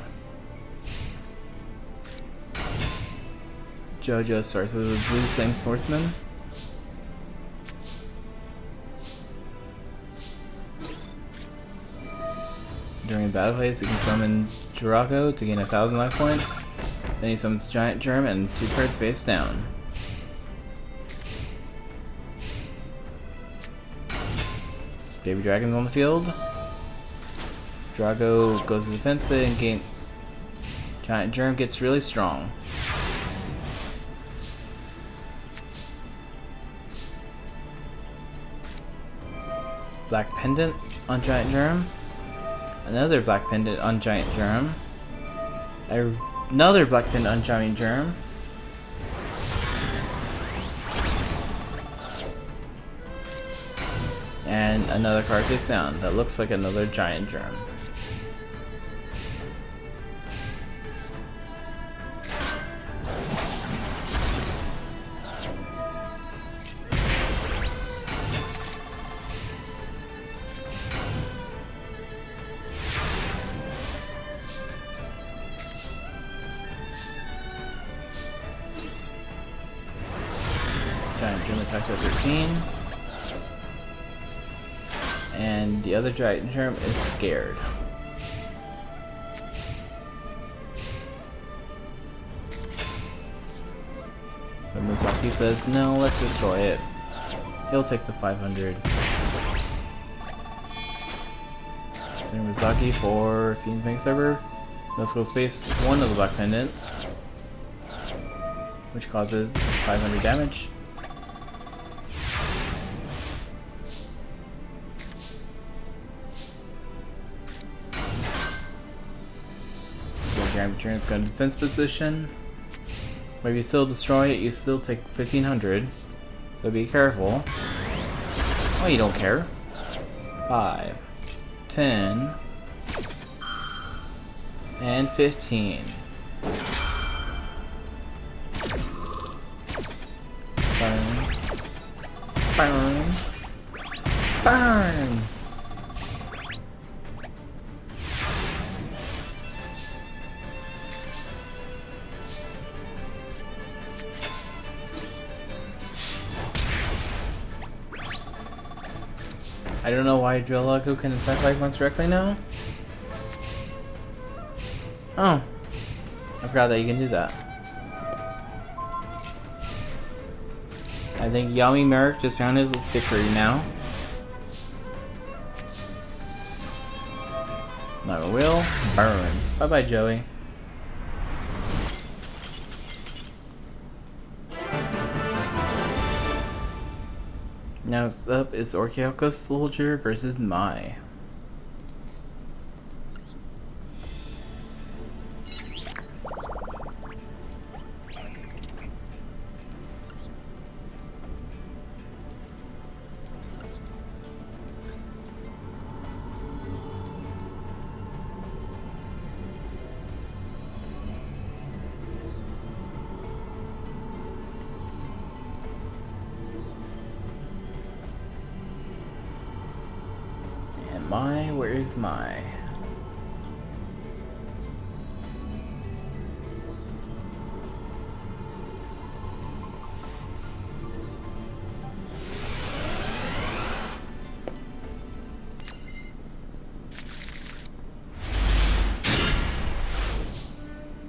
JoJo starts with a blue flame swordsman. During the battle phase, you can summon Jirago to gain 1,000 life points. Then he summons Giant Germ and 2 cards face down. Baby Dragon's on the field. Drago goes to defensive and gain. Giant Germ gets really strong. Black Pendant on Giant Germ. Another Black Pendant on Giant Germ. Another Black Pendant on Giant Germ. And another card face down that looks like another Giant Germ. Giant Germ attacks by 13. And the other Giant Germ is scared. But Mizaki says, no, let's destroy it. He'll take the 500. Send Mizaki for Fiend Fang Server. Let's go space one of the Black Pendants, which causes 500 damage. Giant Germ's got a defense position. But if you still destroy it, you still take 1,500. So be careful. Oh, you don't care. 5, 10, and 15. Burn. Burn. Burn. I don't know why Jirago can attack life points directly now. Oh, I forgot that you can do that. I think Yami Merrick just found his victory now. Not a will. Burn. Bye bye, Joey. Now up is Orkyoko Soldier versus Mai. Mai, where is Mai?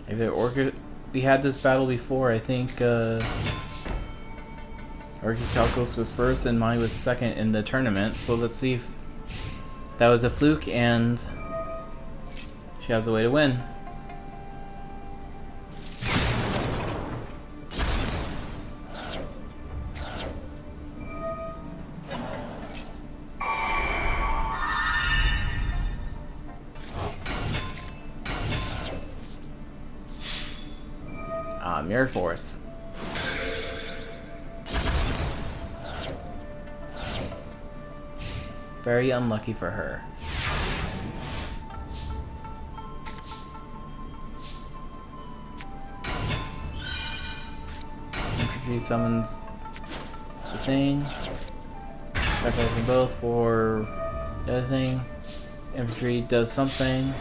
If it we had this battle before, I think Orkyokos was first and Mai was second in the tournament, so let's see if that was a fluke and she has a way to win. Mirror Force. Very unlucky for her. Infantry summons the thing. Sacrifice them both for the other thing. Infantry does something.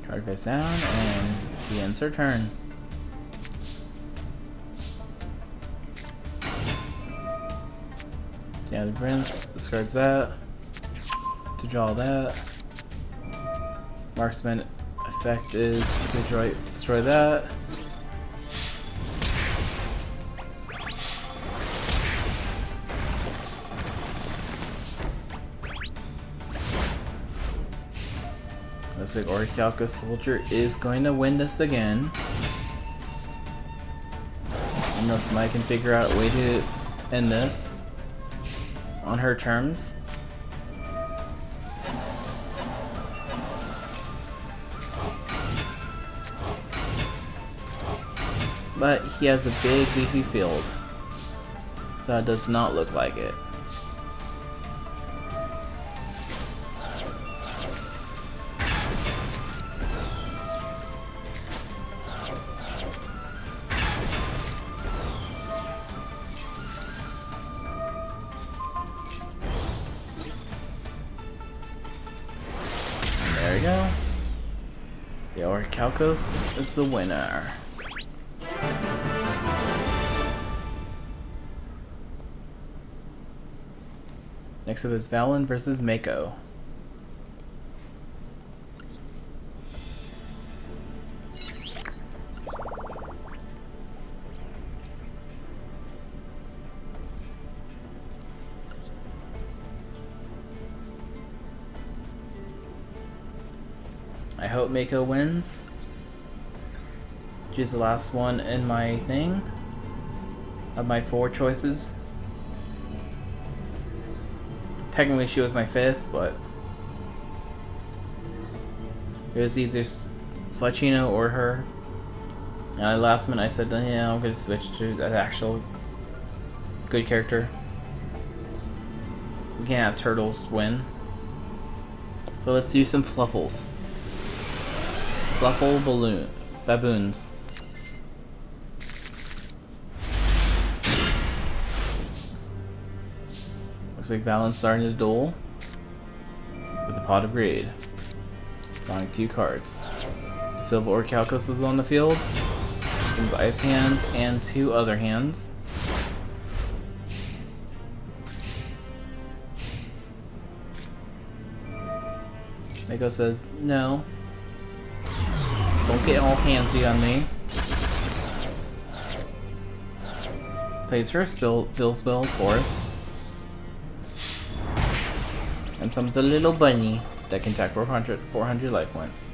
Card face down, and he ends her turn. Yeah, the prince discards that to draw that. Marksman effect is to destroy that. Looks like Orichalco Soldier is going to win this again. Unless somebody can figure out a way to end this on her terms. But he has a big leafy field, so it does not look like it. There we go. The Orichalcos is the winner. Next up is Valen versus Mako. I hope Mako wins. She's the last one in my thing of my 4 choices. Technically she was my 5th, but it was either Slachino or her. And last minute I said, yeah, I'm gonna switch to that actual good character. We can't have turtles win. So let's do some fluffles. Fluffle baboons. Looks like Valen's starting to duel with a pot of greed. Drawing 2 cards. Silver Orichalcos is on the field. Some ice hand and 2 other hands. Mako says, no. Don't get all handsy on me. Plays her Bill spell, of course. And summons a little bunny that can attack 400 life points.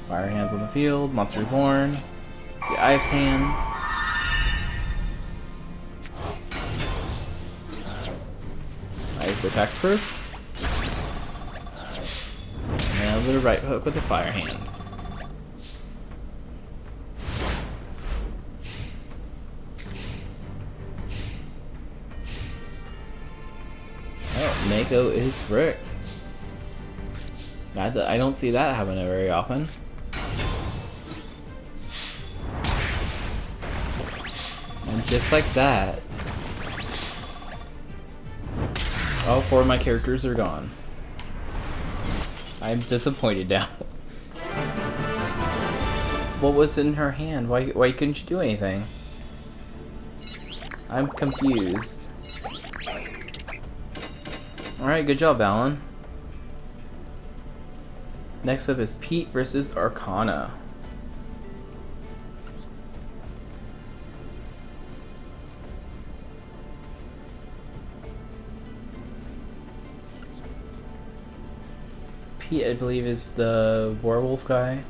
Fire hands on the field, Monster Reborn, the Ice Hand. Ice attacks first. And a little right hook with the Fire Hand. Oh, Mako is bricked. I don't see that happening very often. And just like that, all 4 of my characters are gone. I'm disappointed now. What was in her hand? Why couldn't you do anything? I'm confused. Alright, good job, Valen. Next up is Pete versus Arcana. Pete, I believe, is the werewolf guy.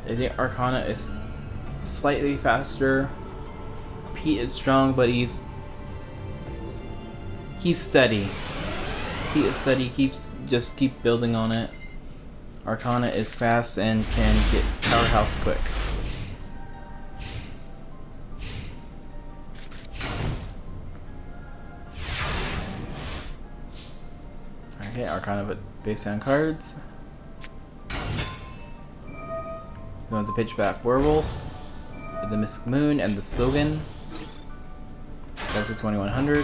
I think Arcana is slightly faster. Pete is strong, but he's steady. Pete is steady, keep building on it. Arcana is fast and can get powerhouse quick. Okay, Arcana base down cards. He's going to pitch back Werewolf, the Mystic Moon, and the Slogan. Those are 2100.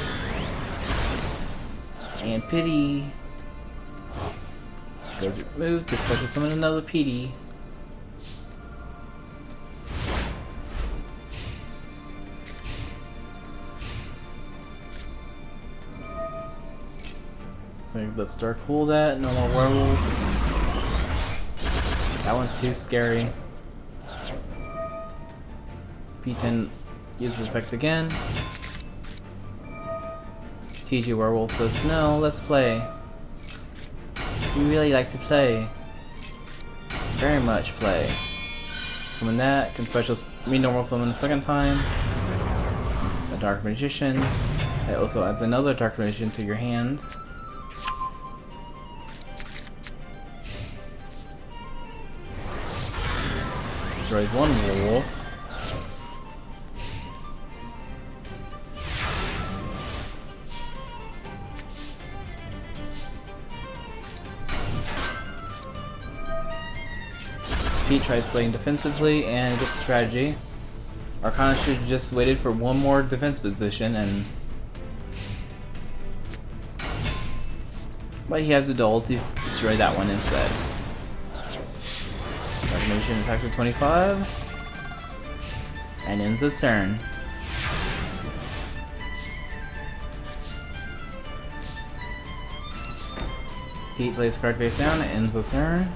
And Pity. Goes move to special summon another Pity. So let's Dark Pool that. No more werewolves. That one's too scary. P10 uses effect again. TG Werewolf says, no, let's play. We really like to play. Very much play. Summon that, can normal summon the second time. The Dark Magician. It also adds another Dark Magician to your hand. Destroys one werewolf. Pete tries playing defensively and gets strategy. Arcana should have just waited for one more defense position and... But he has the duel to destroy that one instead. Magician attack for 25. And ends his turn. Pete plays card face down and ends his turn.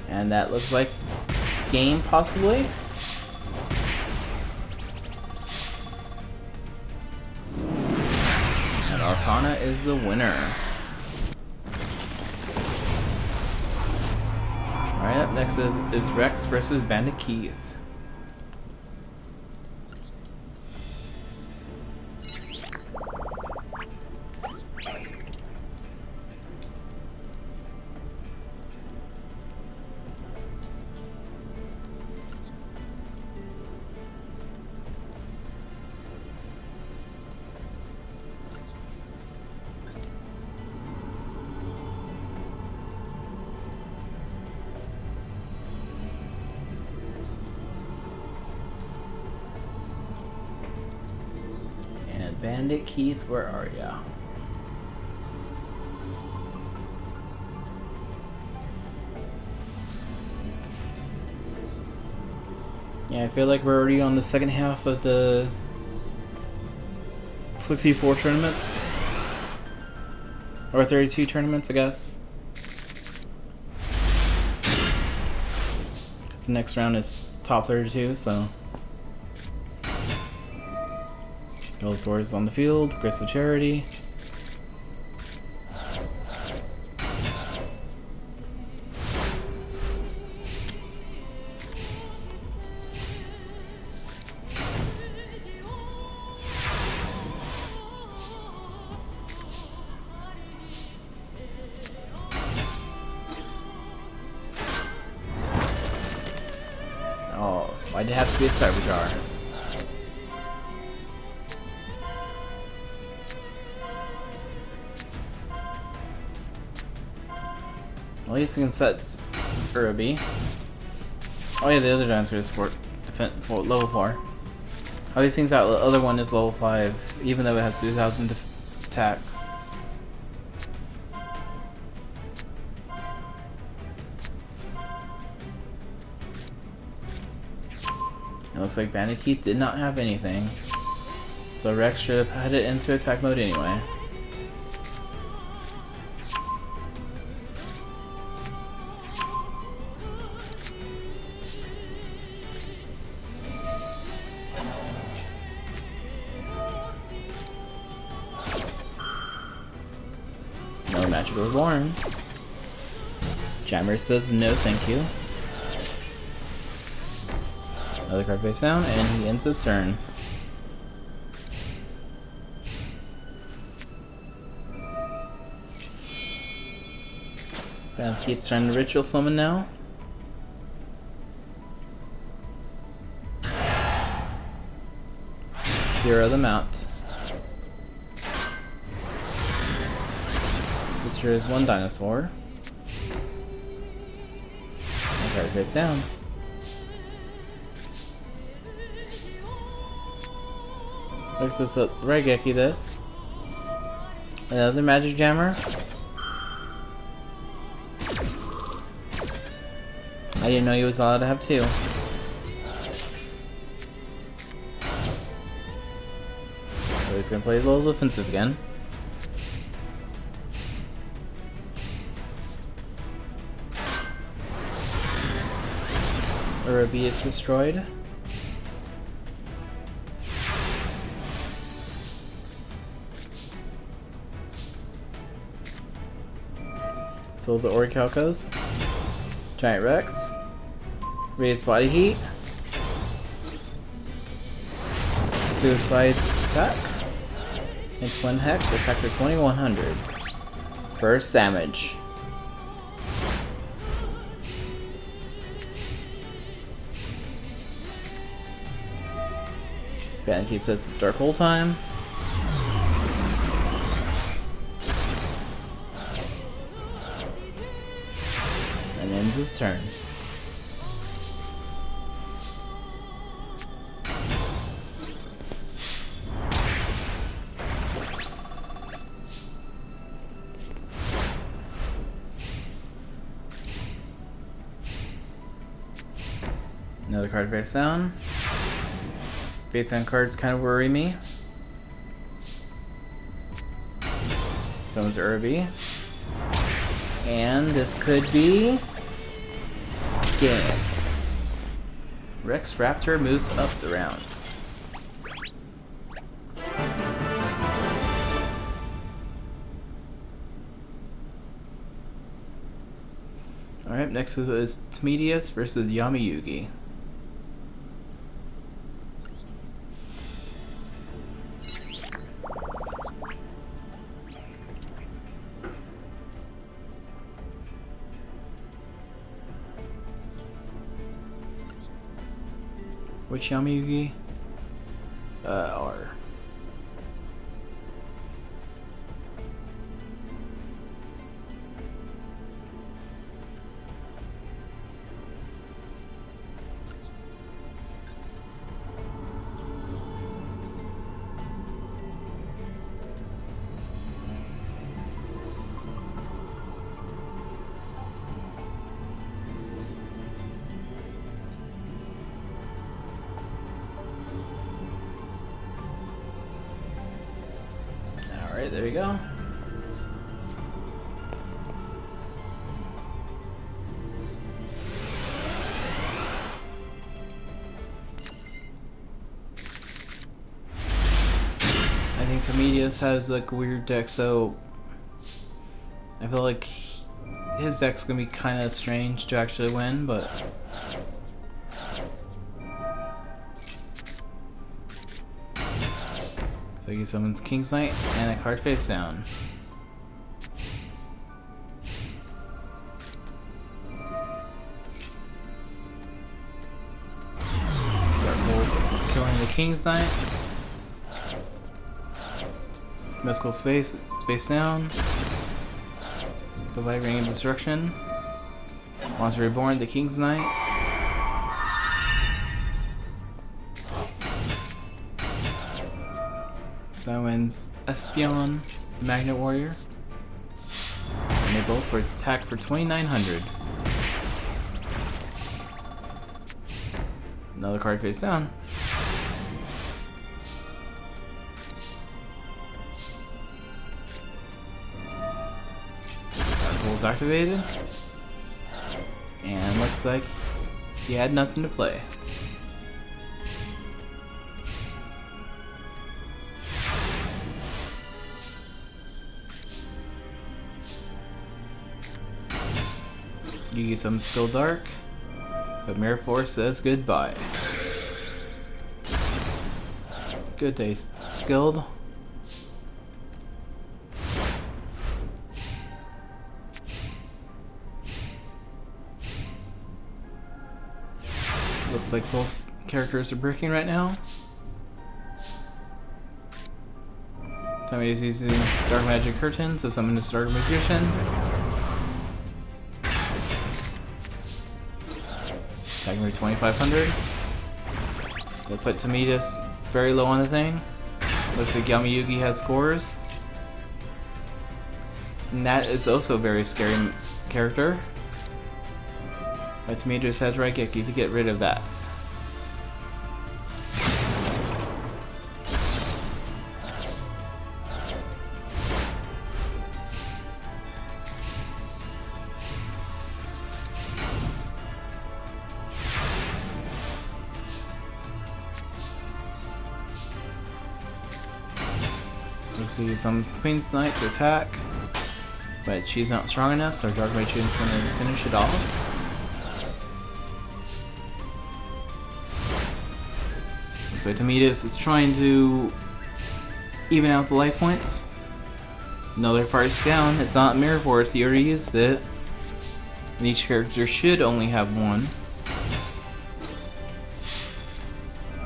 And that looks like game, possibly. And Arcana is the winner. Alright, up next is Rex versus Bandit Keith. Bandit Keith, where are ya? Yeah, I feel like we're already on the second half of the 64 tournaments. Or 32 tournaments, I guess. Because the next round is top 32, so... Duel Swords on the field, Grace of Charity. Oh, why did it have to be a Cyberjar? At least we can set for a B. Oh yeah, the other dancer is for level 4. I always think that the other one is level 5, even though it has 2000 attack. It looks like Bandit Keith did not have anything, so Rex should have had it into attack mode anyway. No Magical Reborn. Jammer says no thank you. Another card face down, and he ends his turn. Bandit Keith's trying to ritual summon now. Zero them out. Monster is one dinosaur. Card face down. Looks this up Raigeki this. Another magic jammer. I didn't know he was allowed to have two. So he's gonna play a little offensive again. Urabi is destroyed. So the Orichalcos. Giant Rex. Raised body heat. Suicide attack. And Twin Hex attacks for 2100. Burst damage. Banaki says the Dark Hole time. And ends his turn. Another card face down. Face down cards kind of worry me. Someone's Urabi. And this could be game. Rex Raptor moves up the round. Alright, next is Tmedius versus Yamayugi. Which Yamayugi? R. Alright, there we go. I think Tmedius has like a weird deck, so I feel like his deck's gonna be kind of strange to actually win, but so he summons King's Knight and a card face down. Dark Hole's killing the King's Knight. Mystical Space down. Bye-bye, Ring of Destruction. Monster Reborn, the King's Knight. Summons Espion, Magnet Warrior. And they both attack for 2900. Another card face down. Dark Hole's activated. And looks like he had nothing to play. Yugi summons Still Dark, but Mirror Force says goodbye. Good day, Skilled. Looks like both characters are breaking right now. Toei is using Dark Magic Curtain to summon the Dark Magician. Attacking for 2500. They put Tomitas very low on the thing. Looks like Yamayugi has scores. And that is also a very scary character. But Tomitas has Raigeki to get rid of that. See some Queen's Knight to attack, but she's not strong enough, so Dark Magician's gonna finish it off. Looks like Tomitas is trying to even out the life points. Another Farce down. It's not Mirror Force, he already used it. And each character should only have one.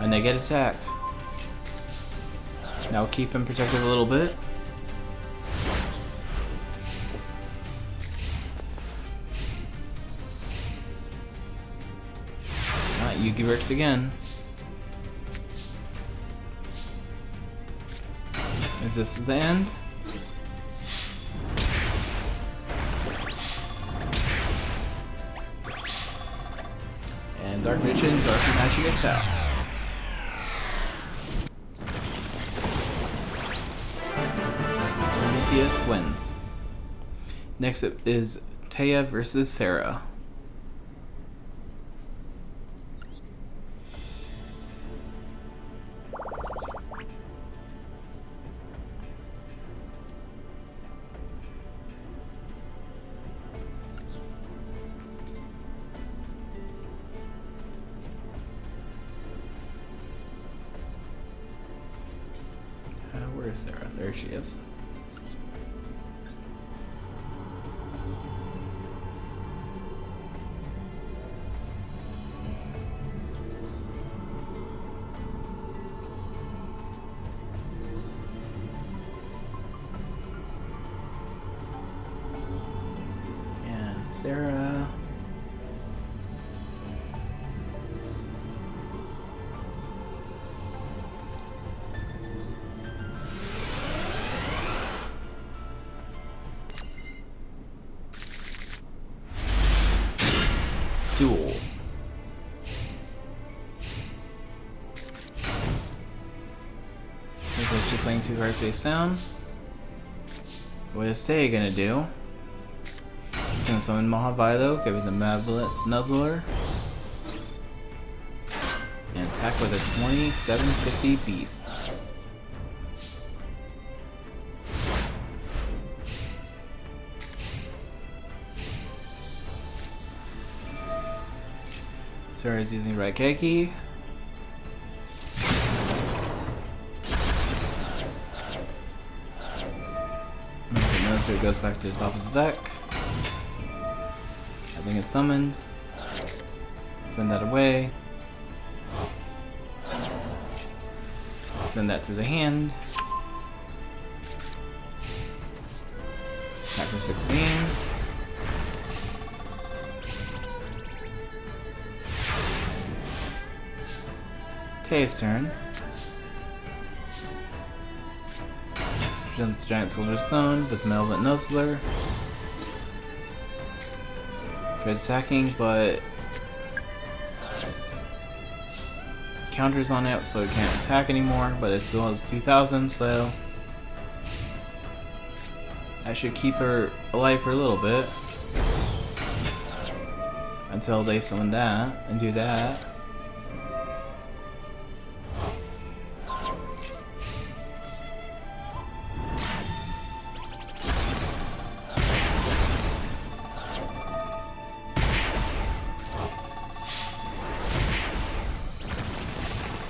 A negative attack. Now keep him protected a little bit. Yugi works again. Is this the end? And Dark Magician, Dark Magic attack. BTS wins. Next up is Taya versus Sarah. Where is Sarah? There she is. And Sarah. Duel. Looks like she's playing 2 cards face down. What is Taya gonna do? She's gonna summon Mahavilo, giving the Malevolent Nuzzler. And attack with a 2750 Beast. Sarah is using Raigeki. Okay, now Sarah goes back to the top of the deck. Having it summoned. Send that away. Send that to the hand. Attack for 16. Taya's turn. Jumps Giant Soldier Stone with Malevolent Nuzzler. Tries attacking, but counters on it, so it can't attack anymore. But it still has 2,000, so I should keep her alive for a little bit until they summon that and do that.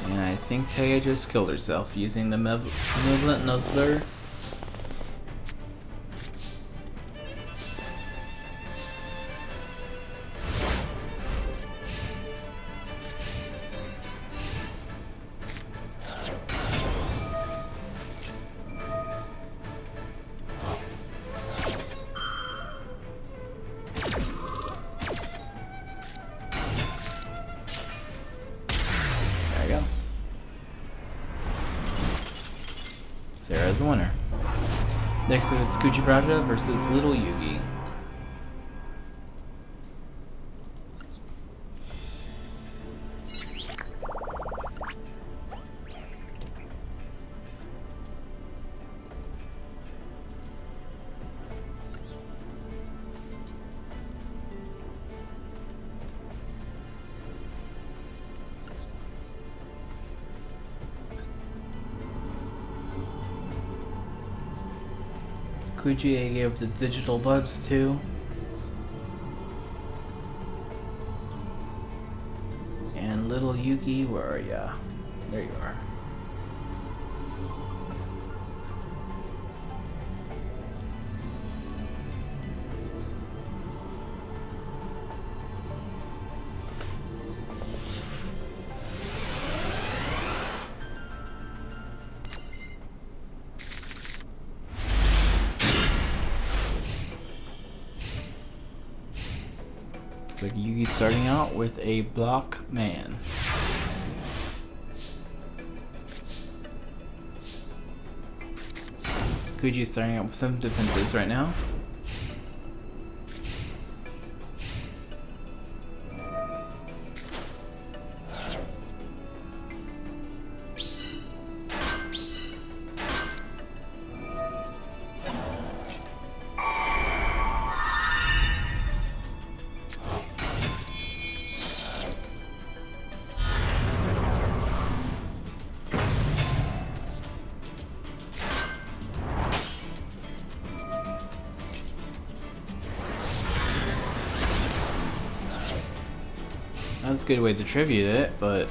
And I think Taya just killed herself using the Malevolent Nuzzler. the winner. Next up is Kujibraja versus Little Yugi. Kuji I gave the digital bugs to. And Little Yugi, where are ya? There you are. Like Yugi starting out with a block man. Kuji starting out with some defenses right now. That was a good way to tribute it, but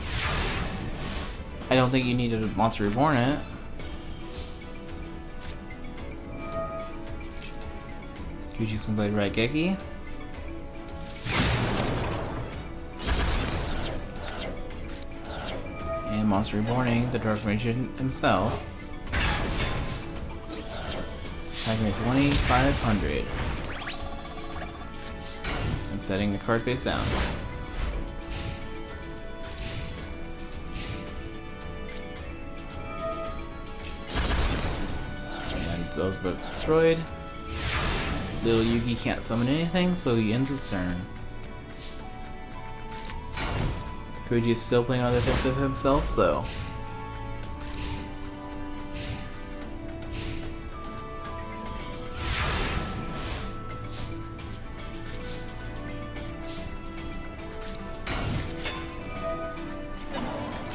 I don't think you needed a Monster Reborn it. Kuji can play right Geki. And Monster Reborning the Dark Magician himself. Attacking is 2500. And setting the card face down. Those both destroyed. Little Yugi can't summon anything, so he ends his turn. Kuji is still playing on defensive himself, so.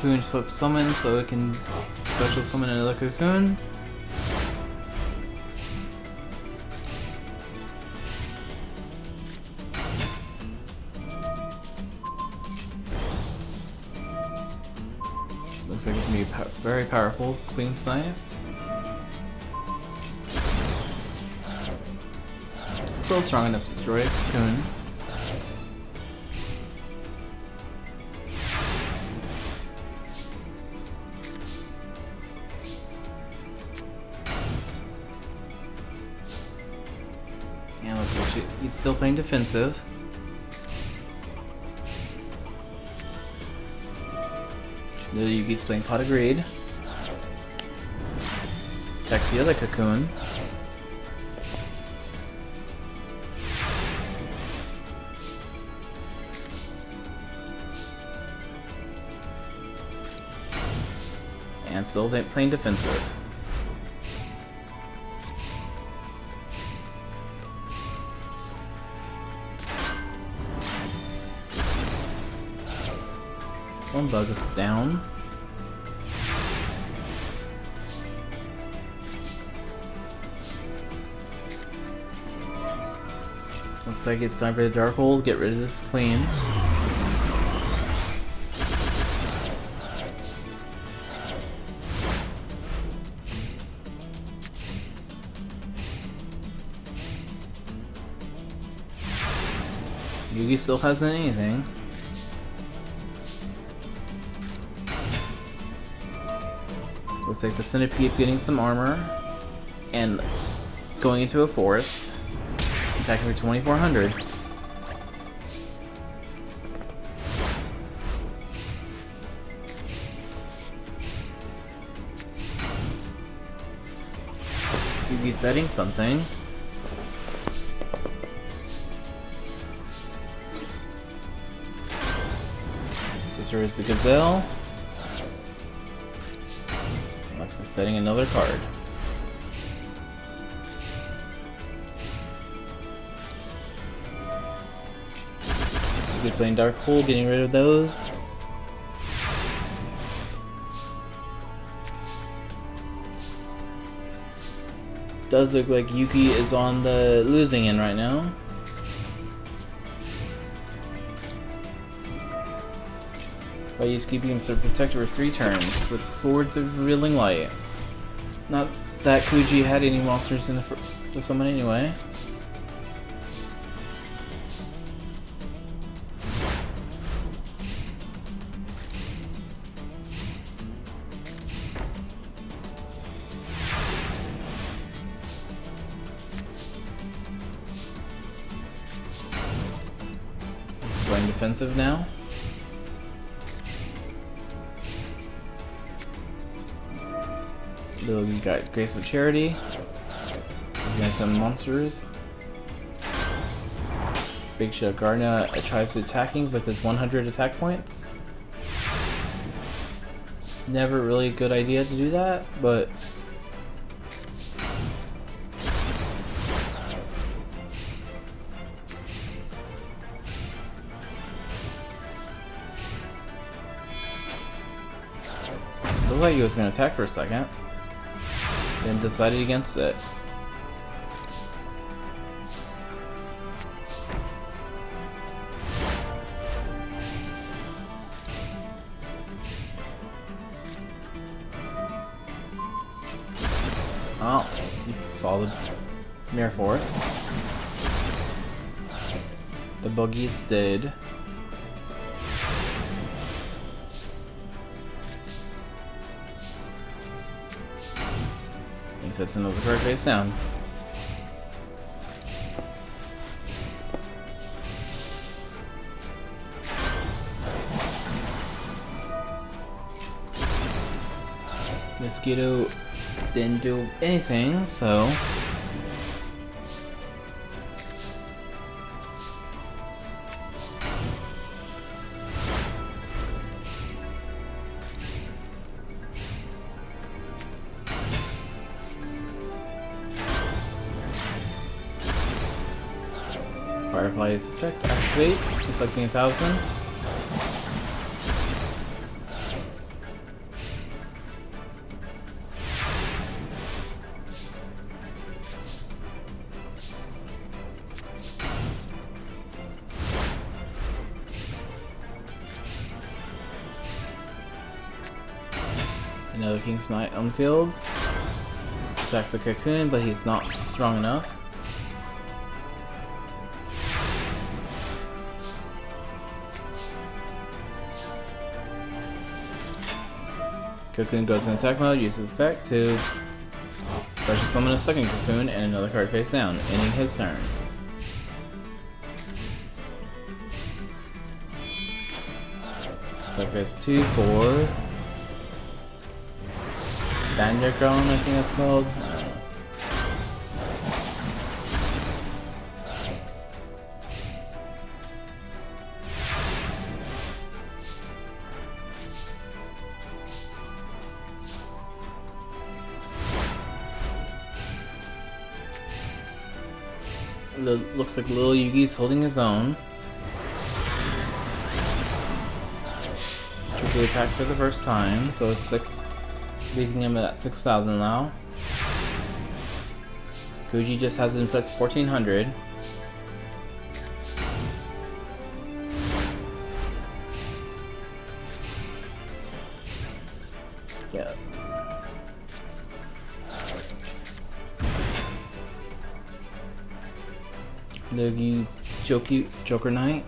Cocoon flip summon so it can special summon another Cocoon. Looks like it can be very powerful Queen Snipe. Still strong enough to destroy a Cocoon. And looks like he's still playing defensive. Little Yugi's playing Pot of Greed. Attacks the other Cocoon. And still playing defensive. One bug is down. Looks like it's time for the Darkhold. Get rid of this Queen. Yugi still hasn't anything. Looks like the Centipede's getting some armor and going into a forest. Attacking for 2400. he's setting something. Destroys the gazelle. Lux is setting another card. He's playing Dark Hole, getting rid of those. Does look like Yuki is on the losing end right now. But he's keeping himself protected for 3 turns with Swords of Revealing Light. Not that Kuji had any monsters in the summon anyway. Going defensive now. Little, you got Grace of Charity. You got some monsters. Big Shot Garna tries to attacking with his 100 attack points. Never really a good idea to do that, but looked like he was going to attack for a second, then decided against it. Oh, you saw the Mirror Force. The buggies did. He sets another card face down. Mosquito didn't do anything, so Firefly's effect activates, deflecting 1,000. Another King's Might on the field. Attacks the Cocoon, but he's not strong enough. Cocoon goes in attack mode, uses effect to special summon a second Cocoon and another card face down, ending his turn. Sacrifice 2 for Vanderground, I think that's called. Looks like little Yugi's holding his own. Triple attacks for the first time, so it's 6, leaving him at 6,000 now. Kuji just has it inflict 1,400. Yeah. Logi's Joker Knight.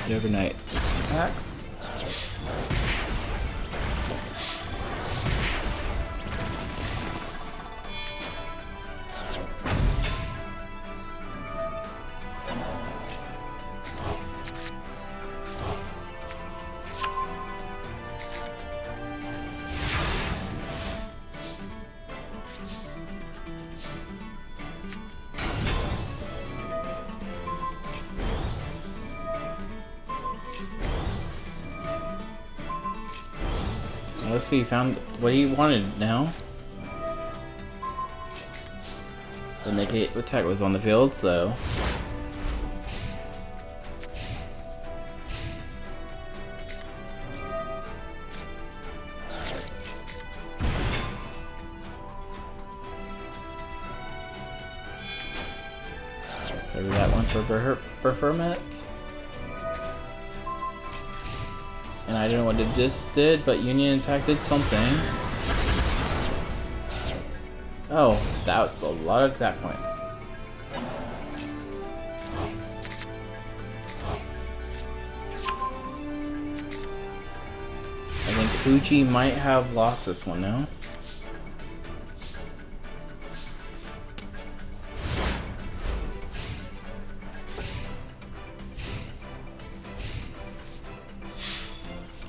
Joker Knight attacks. Let's see, he found what he wanted now. The negate attack was on the field, so. So we got one for Preferment. And I don't know what this did, but Union Attack did something. Oh, that's a lot of attack points. I think Fuji might have lost this one now.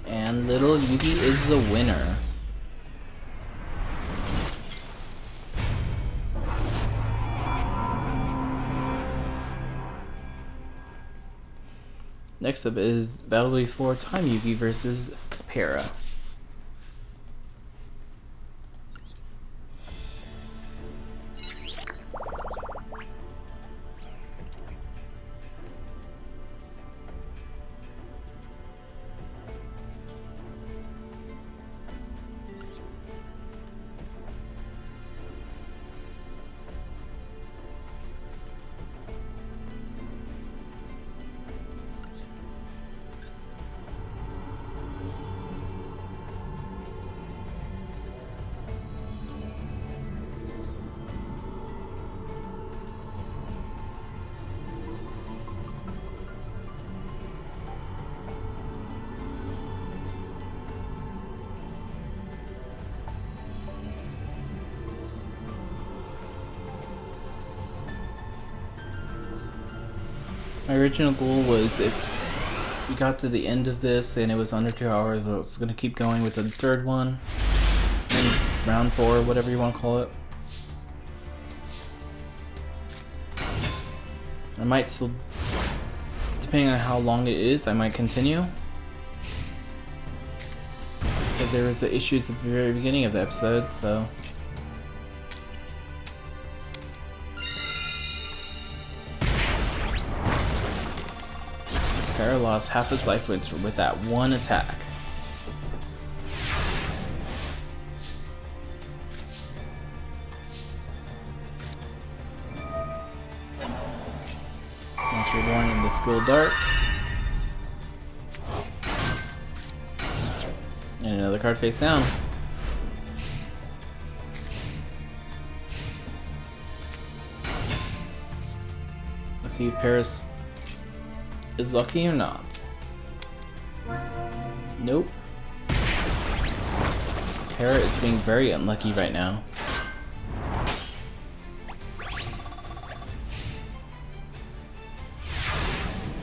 And little Yugi is the winner. Next up is Battle Before Time Yugi versus Pharoah. My original goal was if we got to the end of this and it was under 2 hours, I was going to keep going with the third one, and round 4, whatever you want to call it. I might still, depending on how long it is, I might continue. Because there was the issues at the very beginning of the episode, so. Pharoah lost half his life points with that one attack. Once reborn in the Skill Dark. And another card face down. Let's see if Paris is lucky or not. Nope. Pharoah is being very unlucky right now.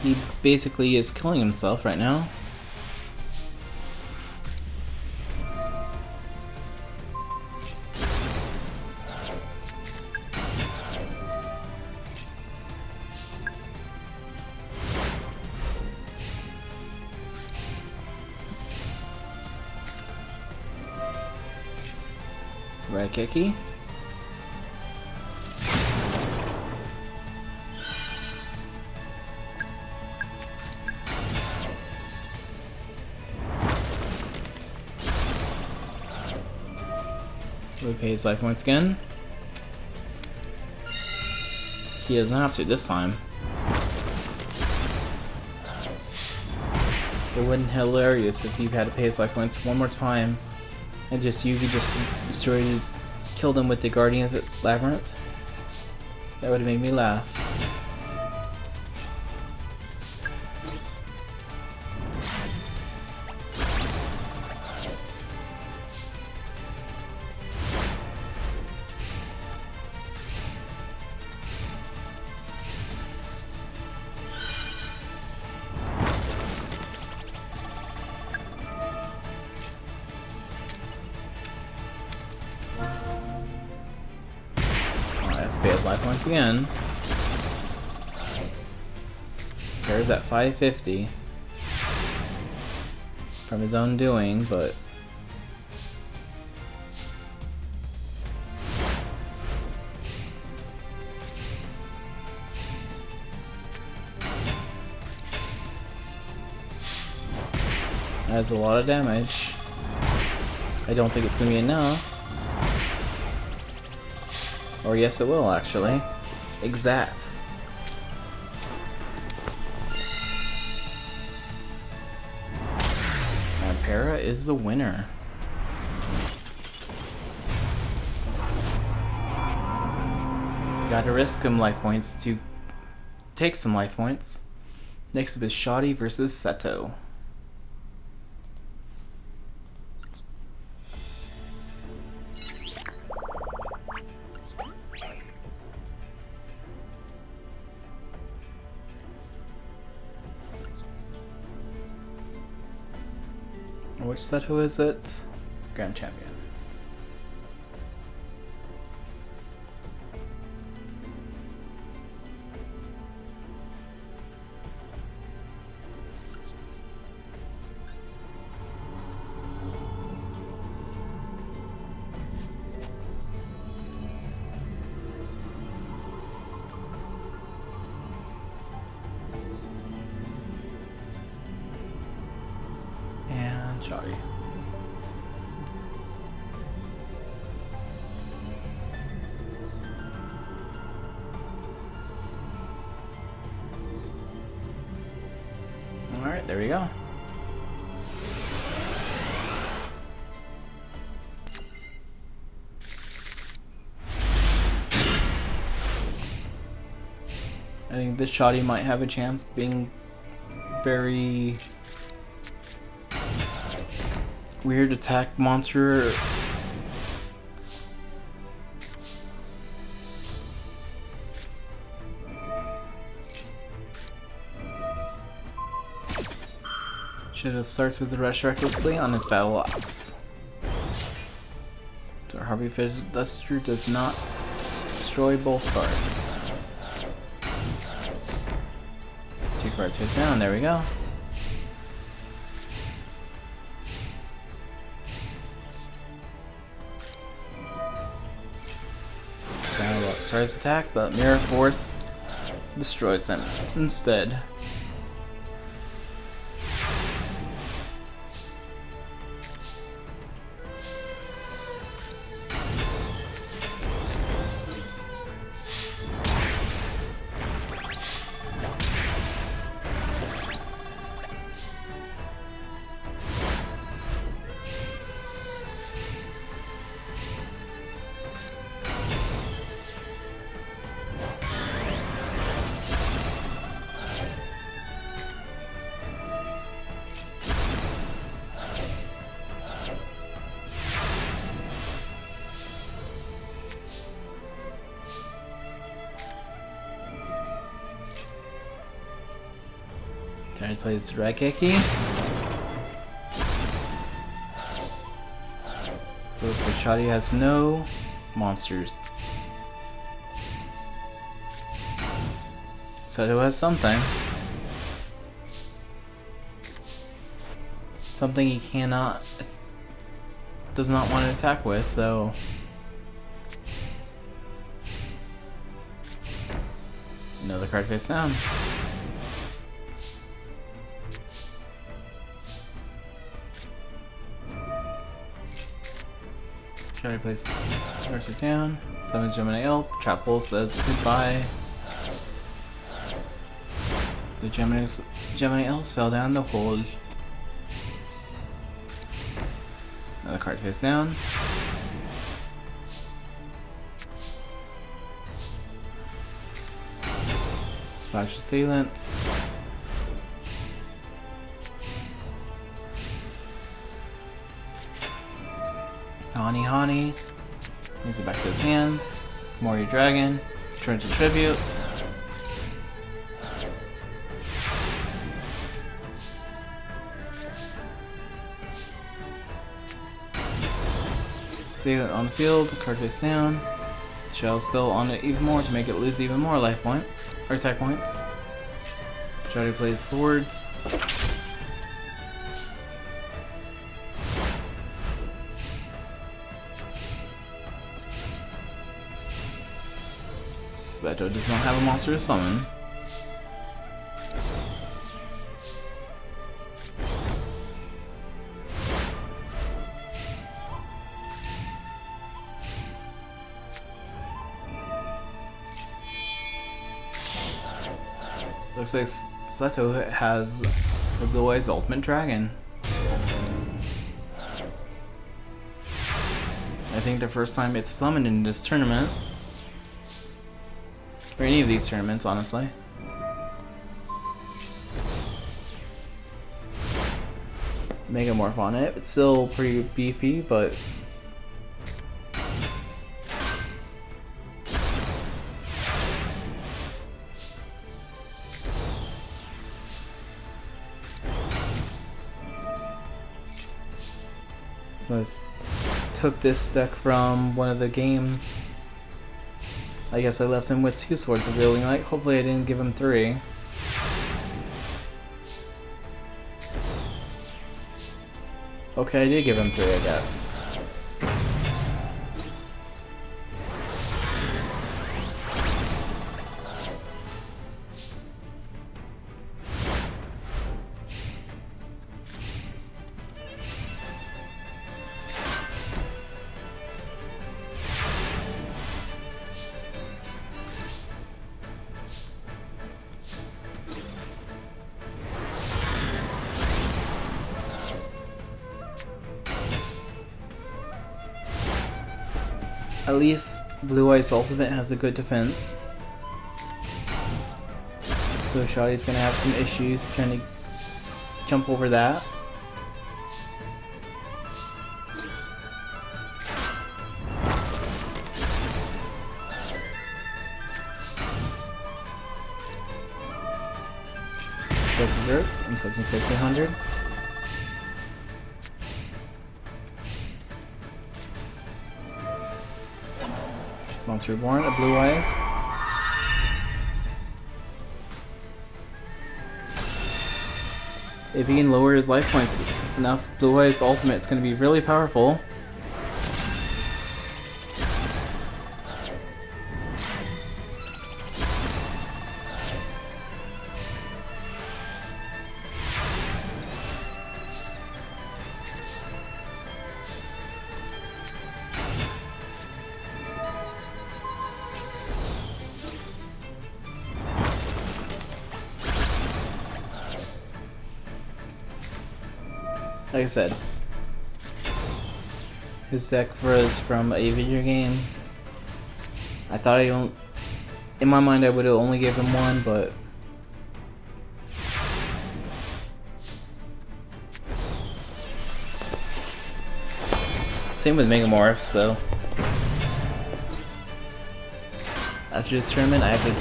He basically is killing himself right now. Red Kiki. We pay his life points again. He doesn't have to this time. It would have been hilarious if he had to pay his life points one more time. And just Yugi just destroyed, killed him with the Guardian of the Labyrinth. That would have made me laugh. Pay his life points again. There's at 550 from his own doing, but Has a lot of damage. I don't think it's gonna be enough. Or yes, it will actually. Exact. And Pharoah is the winner. Gotta risk some life points to take some life points. Next up is Shoddy versus Seto. Which Seto is it? Grand Champion. Shoddy. Alright, there we go. I think this Shoddy might have a chance being very weird attack monster. Shadow starts with the rush recklessly on his battle axe. So Harvey Duster does not destroy both cards. 2 cards face down, there we go. Tries to attack, but Mirror Force destroys him instead. Trying to play this Raigeki. Looks like Shoddy has no monsters. Seto has something. Something he does not want to attack with, so another card face down. Try to place Mercer down. Summon Gemini Elf. Trap Hole says goodbye. The Gemini Elves fell down the hole. Another card face down. Flash Assailant. Hani. Moves it back to his hand. Mori Dragon. Turn to Tribute. Save it on the field. Card face down. Shell spell on it even more to make it lose even more life point or attack points. Try to play swords. Seto does not have a monster to summon. Looks like Sato has the Blue Eyes Ultimate Dragon. I think the first time it's summoned in this tournament. Or any of these tournaments, honestly. Megamorph on it. It's still pretty beefy, but so I took this deck from one of the games. I guess I left him with 2 Swords of Wielding Light. Hopefully I didn't give him 3. Okay, I did give him 3, I guess. At least Blue Eyes Ultimate has a good defense. So Shotty's gonna have some issues trying to jump over that. Plus desserts, inflicting 1500. Monster Reborn, a Blue Eyes. If he can lower his life points enough, Blue Eyes Ultimate is going to be really powerful. Like I said, his deck was from a video game. I thought in my mind I would have only given him 1, but same with Megamorph, so after this tournament I have to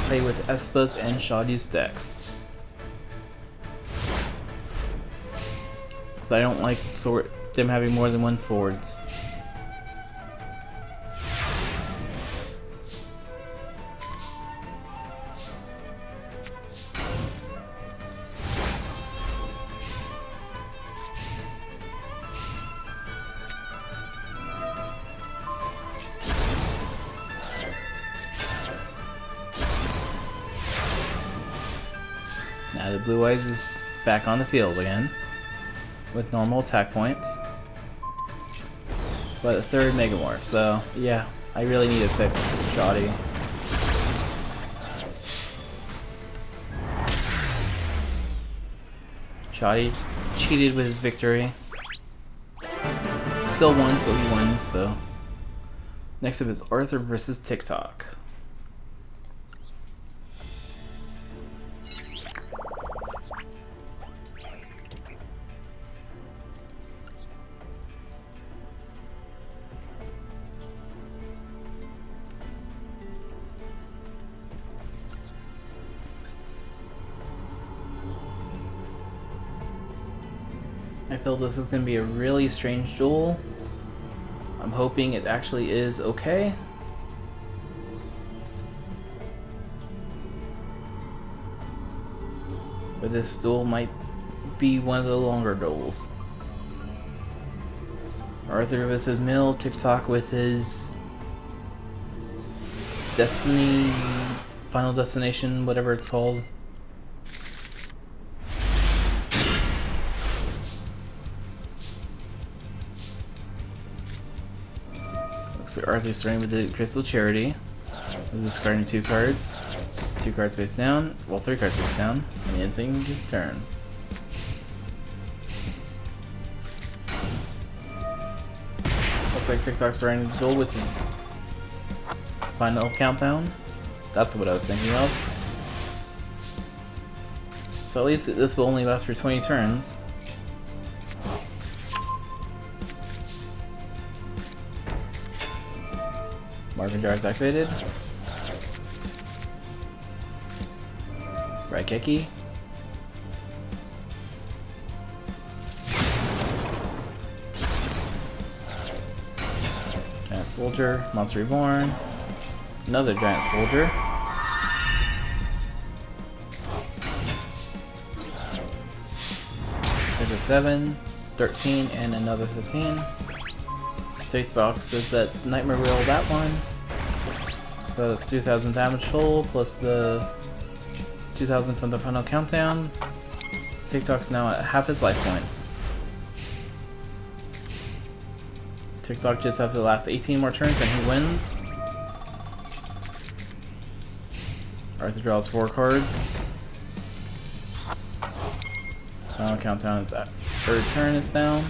play with Espa's and Shawty's decks. So I don't like them having more than 1 swords. Now the Blue Eyes is back on the field again, with normal attack points, but a 3rd Megamorph, so yeah, I really need to fix Shotty. Shotty cheated with his victory. Still won, so he wins, so. Next up is Arthur versus TikTok. I feel this is going to be a really strange duel. I'm hoping it actually is okay. But this duel might be one of the longer duels. Arthur with his mill, TikTok with his Destiny, Final Destination, whatever it's called. Looks like Arthur's starting with the Crystal Charity. He's discarding 2 cards. 2 cards face down. Well, 3 cards face down. And ending his turn. Looks like TikTok's starting to duel with the final countdown. That's what I was thinking of. So at least this will only last for 20 turns. Marvin Jar is activated. Raigeki. Giant Soldier. Monster Reborn. Another Giant Soldier. There's a 7, 13, and another 15. Takes boxes, that's Nightmare Wheel, that one. So that's 2,000 damage total, plus the 2,000 from the final countdown. TikTok's now at half his life points. TikTok just has to last 18 more turns and he wins. Arthur draws 4 cards. Final countdown, it's at 3rd turn is down.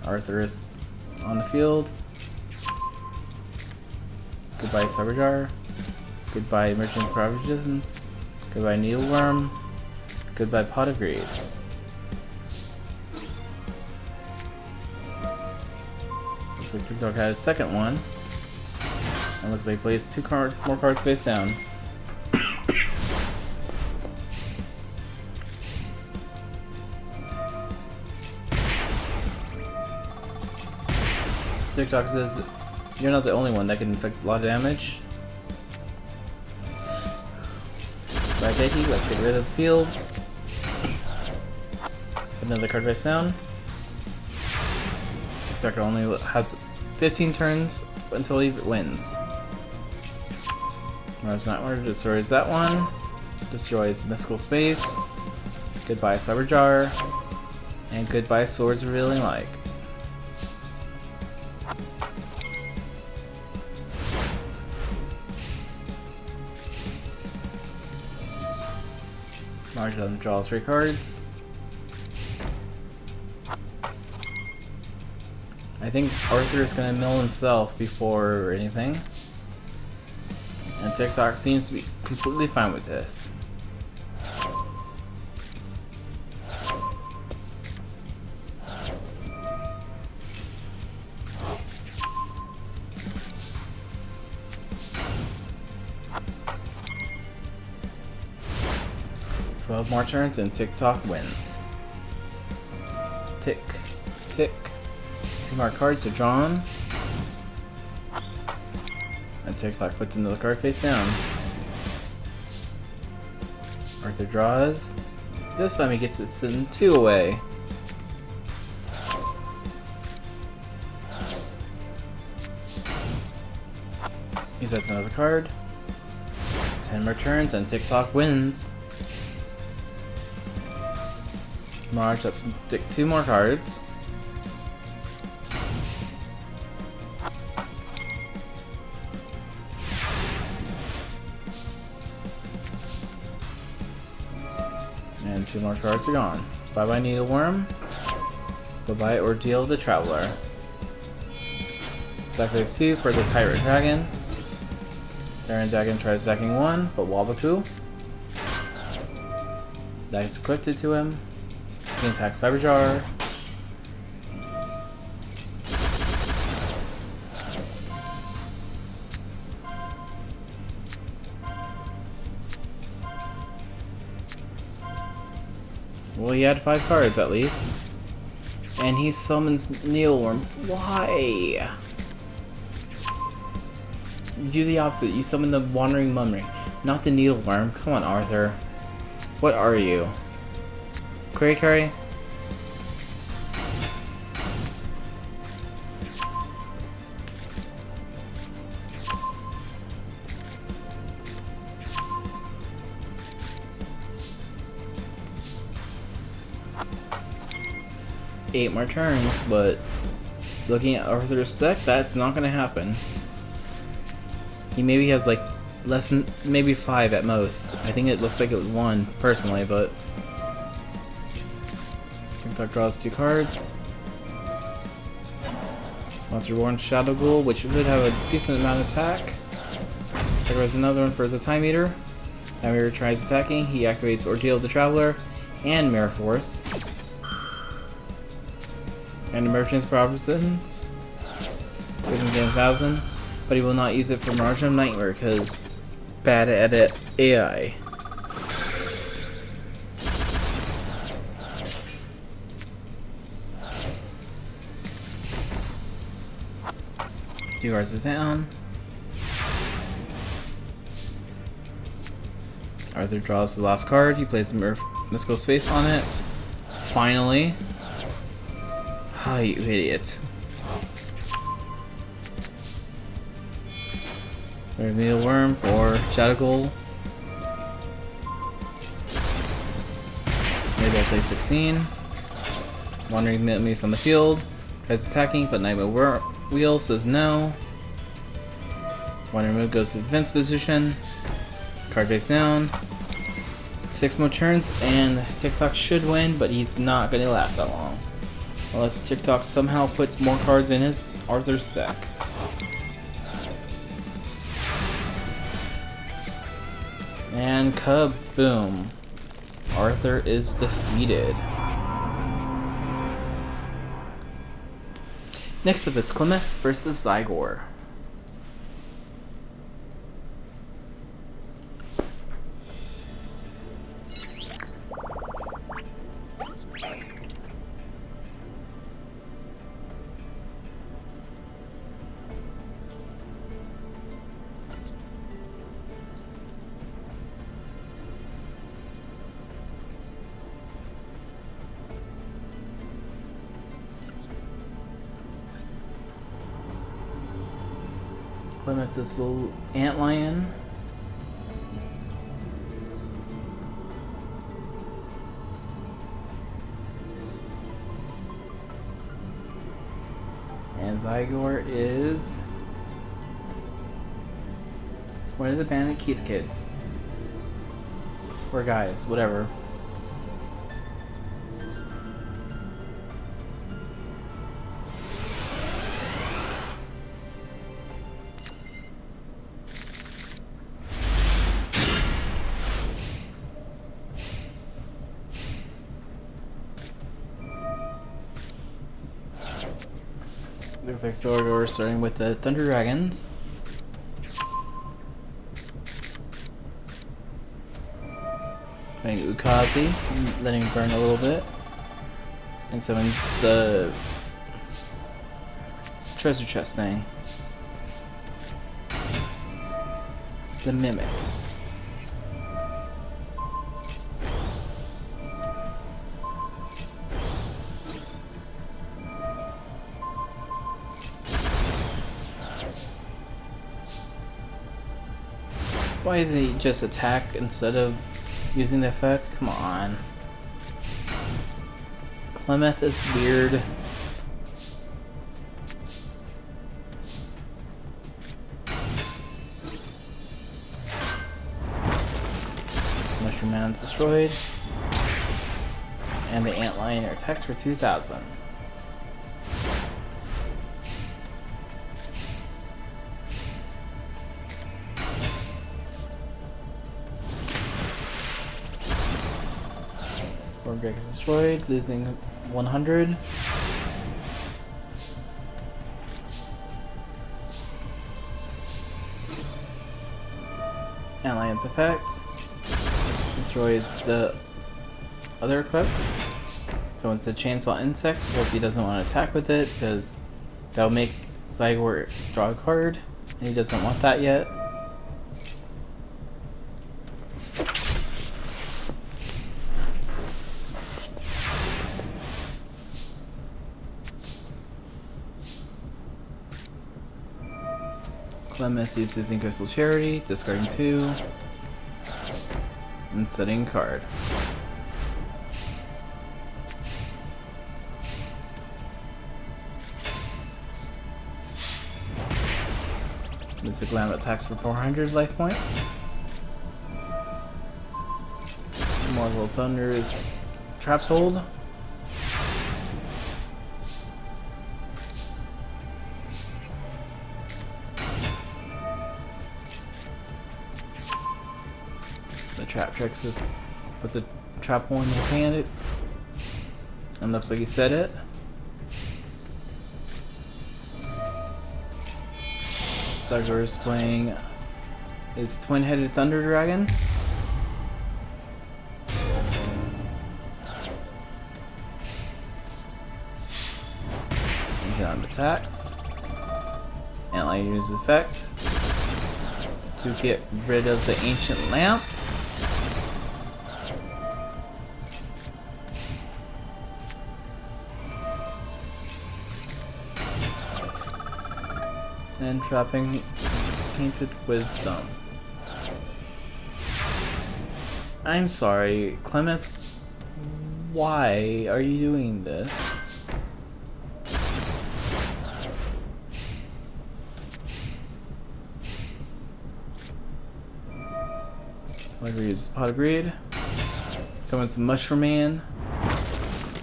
Arthur is on the field. Goodbye Cyberjar. Goodbye Emergent Provisions. Goodbye Needleworm. Goodbye Pot of Greed. Looks like TikTok has a second one. And looks like he plays 2 more cards face down. TikTok says, you're not the only one that can inflict a lot of damage. Raigeki, let's get rid of the field. Put another card face down. TikTok only has 15 turns until he wins. Mars Nightmare destroys that one. Destroys Mystical Space. Goodbye Cyberjar. And goodbye Swords Revealing Light. March doesn't draw 3 cards. I think Arthur is going to mill himself before anything. And TikTok seems to be completely fine with this. More turns and TikTok wins. Tick, tick. 2 more cards are drawn. And TikTok puts another card face down. Arthur draws. This time he gets to send 2 away. He sets another card. 10 more turns and TikTok wins. March, let's pick 2 more cards. And 2 more cards are gone. Bye bye Needleworm. Bye bye Ordeal the Traveler. Sacrifice 2 for the Tyrant Dragon. Tyrant Dragon tries attacking 1, but Wabaku. That is equipped to him. He can attack Cyberjar. Well, he had 5 cards at least. And he summons Needleworm. Why? You do the opposite. You summon the Wandering Mummy, not the Needleworm. Come on, Arthur. What are you? Cray Cray? Eight more turns, but looking at Arthur's deck, that's not gonna happen. He maybe has like less than maybe 5 at most. I think it looks like it was 1 personally, but TikTok draws 2 cards. Monster Reborn Shadow Ghoul, which would have a decent amount of attack. There was another one for the Time Eater. Time Eater tries attacking. He activates Ordeal of the Traveler and Mirror Force. And Emergence Providence. So he can get 1,000. But he will not use it for Margin of Nightmare because bad edit AI. Two cards are down. Arthur draws the last card. He plays the Mystical Space on it. Finally. Ah, you idiot. There's Needleworm for Shadow Ghoul. Maybe I play 16. Wandering Muse on the field. Tries attacking, but Nightmare Wheel says no. Wandering Move goes to defense position. Card face down. 6 more turns, and TikTok should win, but he's not going to last that long. Unless TikTok somehow puts more cards in his Arthur's deck. And kaboom! Arthur is defeated. Next up is Clemeth versus Zygor. Clemeth, this little antlion. And Zygor is one of the Bandit Keith kids. Or guys, whatever. Looks like Zygor starting with the Thunder Dragons. Playing Ukazi, letting him burn a little bit. And summons the treasure chest thing. The Mimic. Why does he just attack instead of using the effect? Come on. Clemeth is weird. Mushroom Man's destroyed. And the Antlion attacks for 2,000. Wargreg is destroyed, losing 100. Antlion's effect destroys the other equipped. So it's a Chainsaw Insect because he doesn't want to attack with it because that'll make Zygor draw a card and he doesn't want that yet. Clemeth is using Crystal Charity, discarding 2, and setting a card. Use the glam attacks for 400 life points. Marvel Thunder's traps hold. The trap tricks is put the trap hole in his hand. And looks like he said it. Zagor is playing his twin-headed Thunder Dragon. Jump attacks. And I use his effect to get rid of the ancient lamp. And trapping Tainted Wisdom. I'm sorry, Clemeth, why are you doing this? So I use Pot of Greed. Someone's Mushroom Man.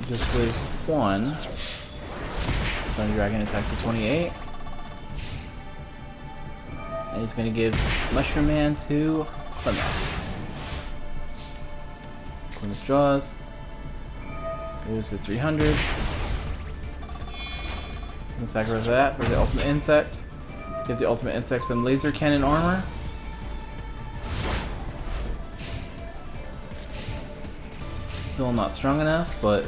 Just raise 1. Thunder Dragon attacks for 28. And he's going to give Mushroom Man to Clemeth. Clemeth draws. Loses to 300. And sacrifice that for the ultimate insect. Give the ultimate insect some laser cannon armor. Still not strong enough, but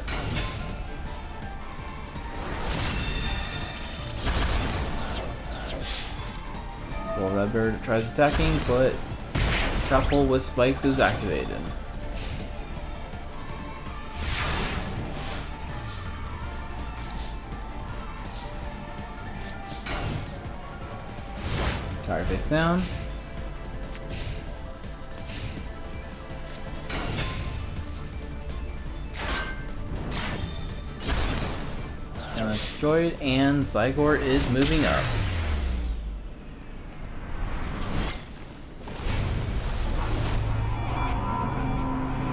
Skull Redbird tries attacking, but Trap Hole with Spikes is activated. Card face down. And that's destroyed, and Zygor is moving up.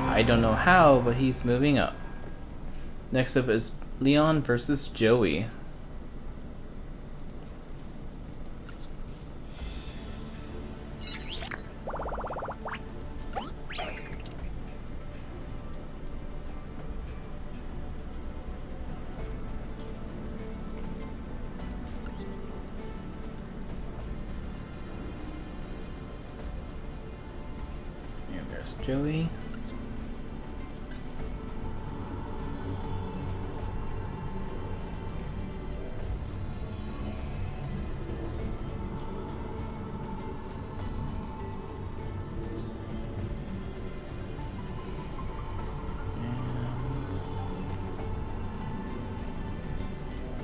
I don't know how, but he's moving up. Next up is Leon versus Joey. And there's Joey.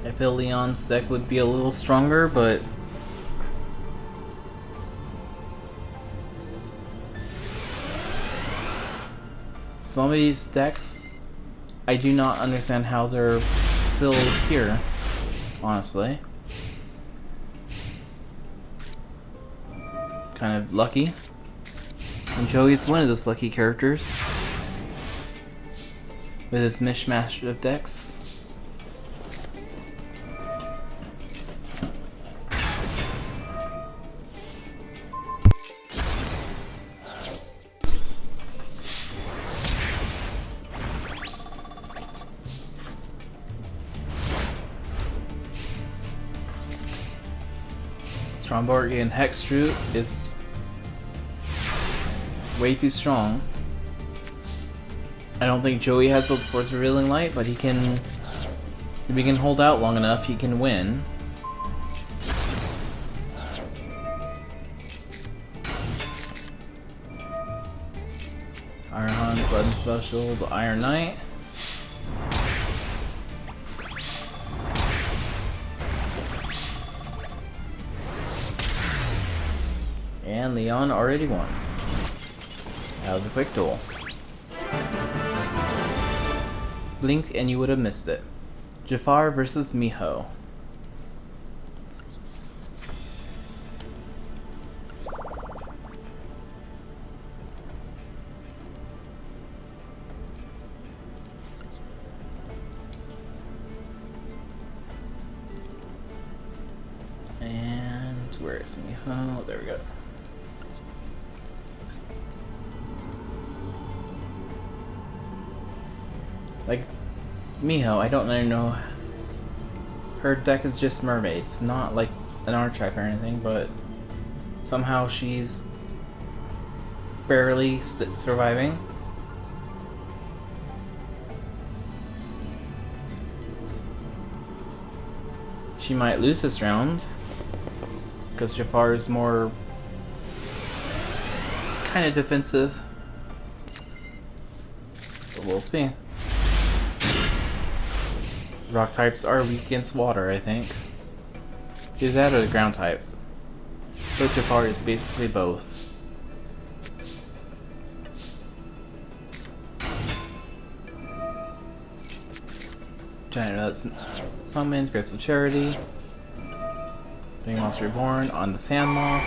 I feel Leon's deck would be a little stronger, but some of these decks, I do not understand how they're still here, honestly. Kind of lucky. And Joey's one of those lucky characters with his mishmash of decks. Stromborg Hexroot is way too strong. I don't think Joey has the Swords of Revealing Light, but he can, if he can hold out long enough, he can win. Iron Hunt, Button Special, the Iron Knight. And Leon already won. That was a quick duel. Blinked and you would have missed it. Jafar versus Miho. Where's me? Oh, there we go. Like, Miho, I don't really know. Her deck is just mermaids, not like an archetype or anything, but somehow she's barely surviving. She might lose this round because Jafar is more kind of defensive, but we'll see. Rock types are weak against water, I think. Is that or the ground types? So Jafar is basically both. Giant Rat's summoned, Crystal Charity. Duel Monster Reborn on the Sand Moth.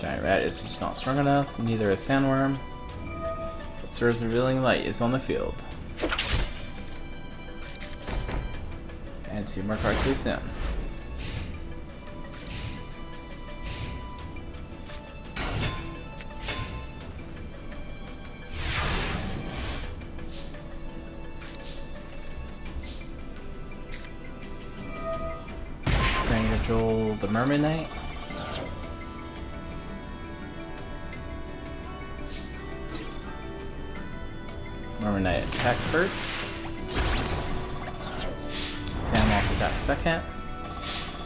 Giant Rat is just not strong enough, neither is Sandworm. But Sir's Revealing Light is on the field. And 2 more cards face down. Control the Mermaid Knight. Mermaid Knight attacks first. Sandmoth attacks second.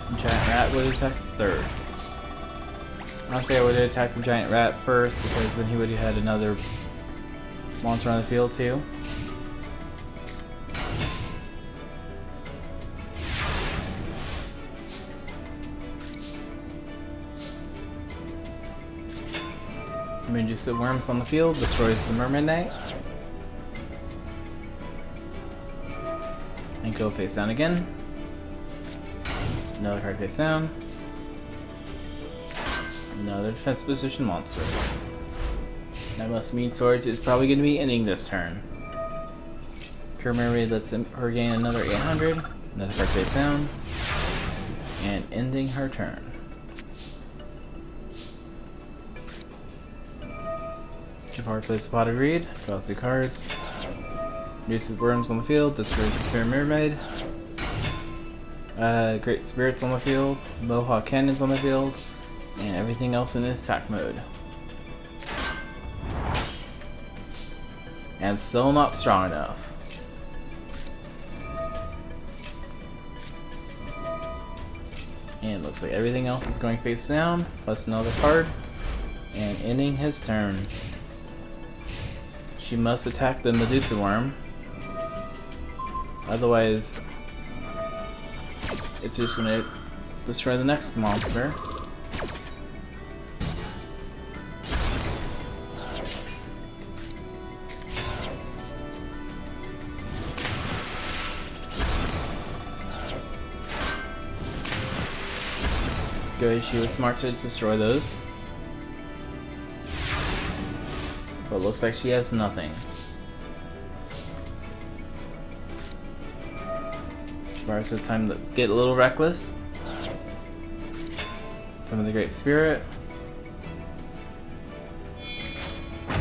And Giant Rat would attack third. Honestly, I would have attacked the Giant Rat first because then he would have had another monster on the field too. Medusa Worms on the field, destroys the Mermaid Knight. And go face down again. Another card face down. Another defense position monster. That must mean Swords is probably going to be ending this turn. Cure Mermaid lets her gain another 800. Another card face down. And ending her turn. Jafar plays Spotted Reed, draws 2 cards, reduces worms on the field, destroys the Pure Mermaid, Great Spirits on the field, Mohawk Cannons on the field, and everything else in attack mode. And still not strong enough. And it looks like everything else is going face down, plus another card, and ending his turn. She must attack the Medusa Worm, otherwise it's just going to destroy the next monster. Good, she was smart to destroy those. But looks like she has nothing. Virus, it's time to get a little reckless. Summon the Great Spirit.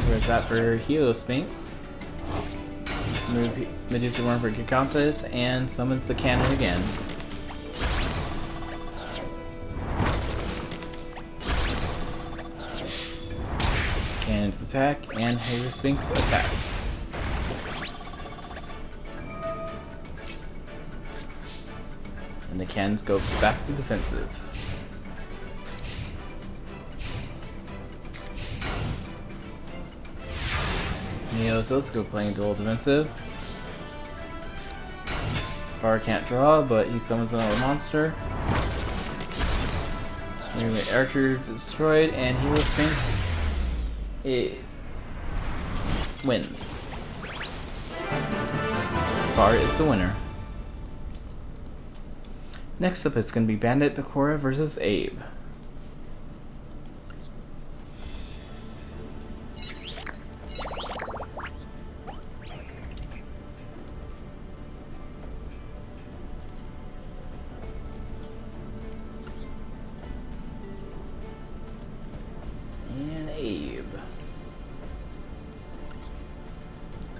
Where's that for Heliosphinx? Move Medusa Worm for Gigantes and summons the cannon again. Cannons attack, and Heliosphinx attacks. And the cannons go back to defensive. Neo's also playing dual defensive. Pharoah can't draw, but he summons another monster. Anyway, Archer destroyed, and Heliosphinx it wins. Pharoah is the winner. Next up, it's going to be Bandit Bakura versus Abe.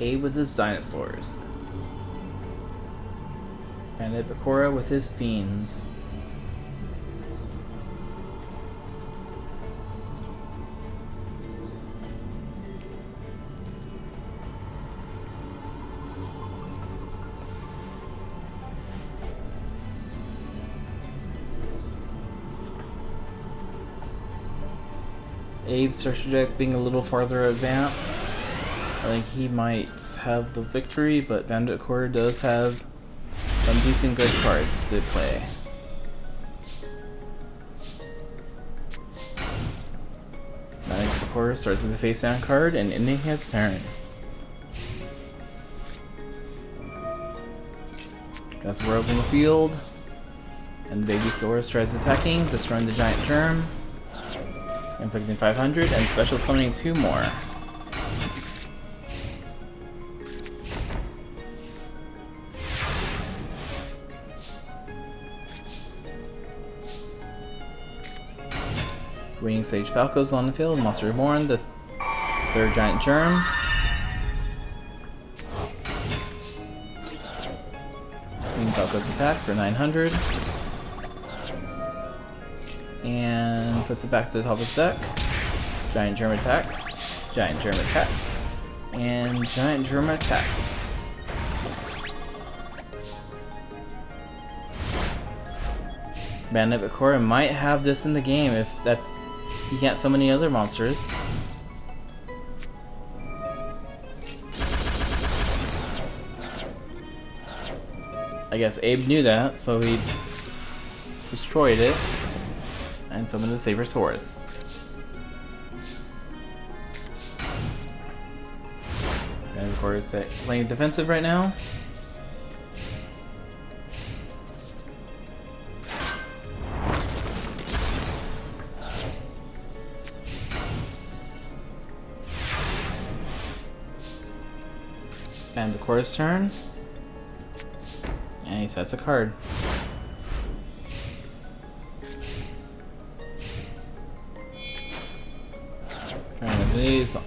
Abe with his dinosaurs. Bandit Bakura with his fiends. Abe's structure deck being a little farther advanced. I think he might have the victory, but Bandit Bakura does have some decent good cards to play. Bandit Bakura starts with a face down card and ending his turn. Got World on the field, and the Babysaurus tries attacking, destroying the giant germ, inflicting 500, and special summoning 2 more. Winging Sage Falco's on the field, Monster Reborn, the 3rd giant germ. Winging Falco's attacks for 900. And puts it back to the top of the deck. Giant germ attacks, giant germ attacks, and giant germ attacks. Bandit Bakura might have this in the game if he can't summon any other monsters. I guess Abe knew that, so he destroyed it and summoned the Sabersaurus. And of course, playing defensive right now. And Bakura's turn. And he sets a card. These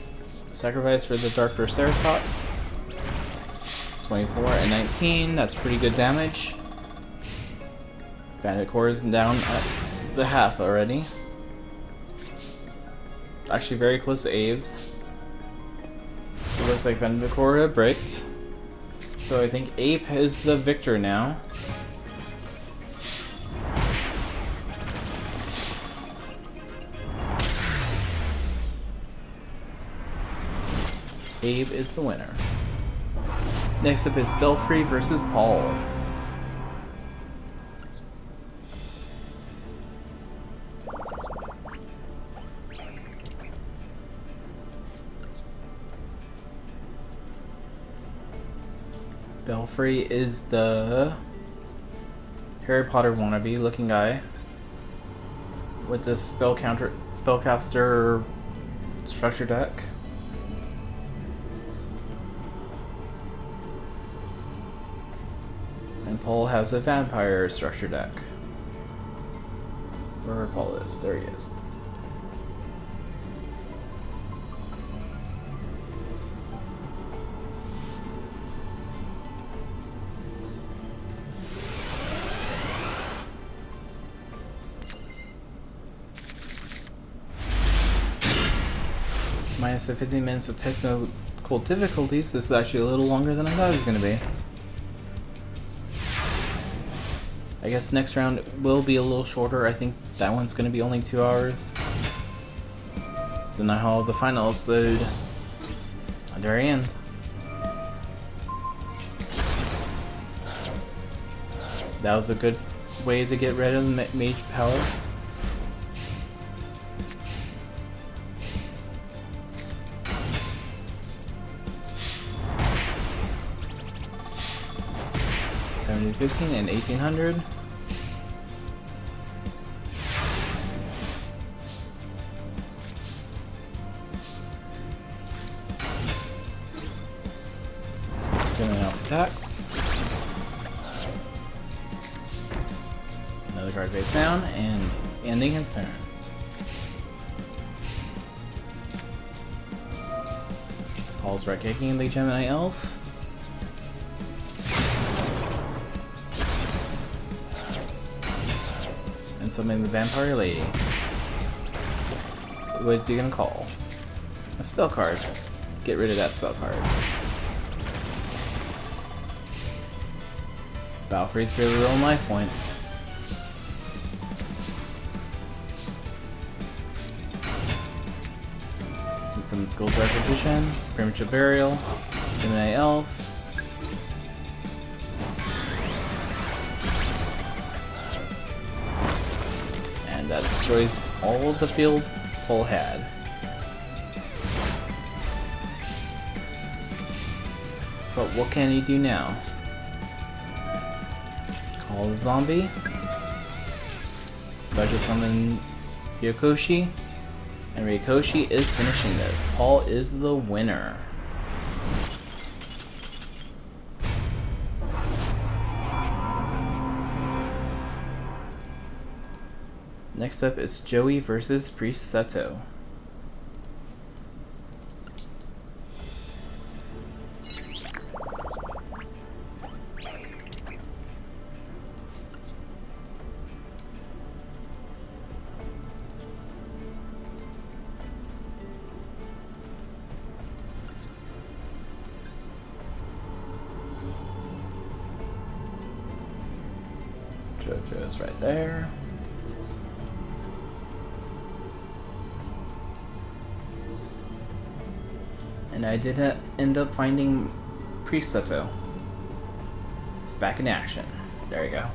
sacrifice for the Dark Triceratops. 24 and 19, that's pretty good damage. Bandit Core is down at the half already. Actually very close to Abe's. It looks like Bandit Core bricked. So I think Abe is the victor now. Abe is the winner. Next up is Belfry versus Paul. Belfry is the Harry Potter wannabe looking guy with this spellcaster structure deck. And Paul has a vampire structure deck. Where Paul is, there he is. Minus the 15 minutes of technical difficulties. This is actually a little longer than I thought it was going to be. I guess next round will be a little shorter. I think that one's going to be only 2 hours. Then I have the final episode at the very end. That was a good way to get rid of the mage power. $15 and $1,800. Filling out the tax. Another card face down and ending his turn. Paul Paul's right kicking the Gemini Elf. And summoning the Vampire Lady. What is he gonna call? A spell card. Get rid of that spell card. Battle freeze for your own life points. Do some skill repetition, premature burial, Gemini Elf. And that destroys all of the field Paul had. But what can he do now? Call the zombie. Special summon Ryokoshi. And Ryokoshi is finishing this. Paul is the winner. Next up is Joey versus Priest Seto. JoJo's right there. And I did end up finding Priest Seto. It's back in action. There you go.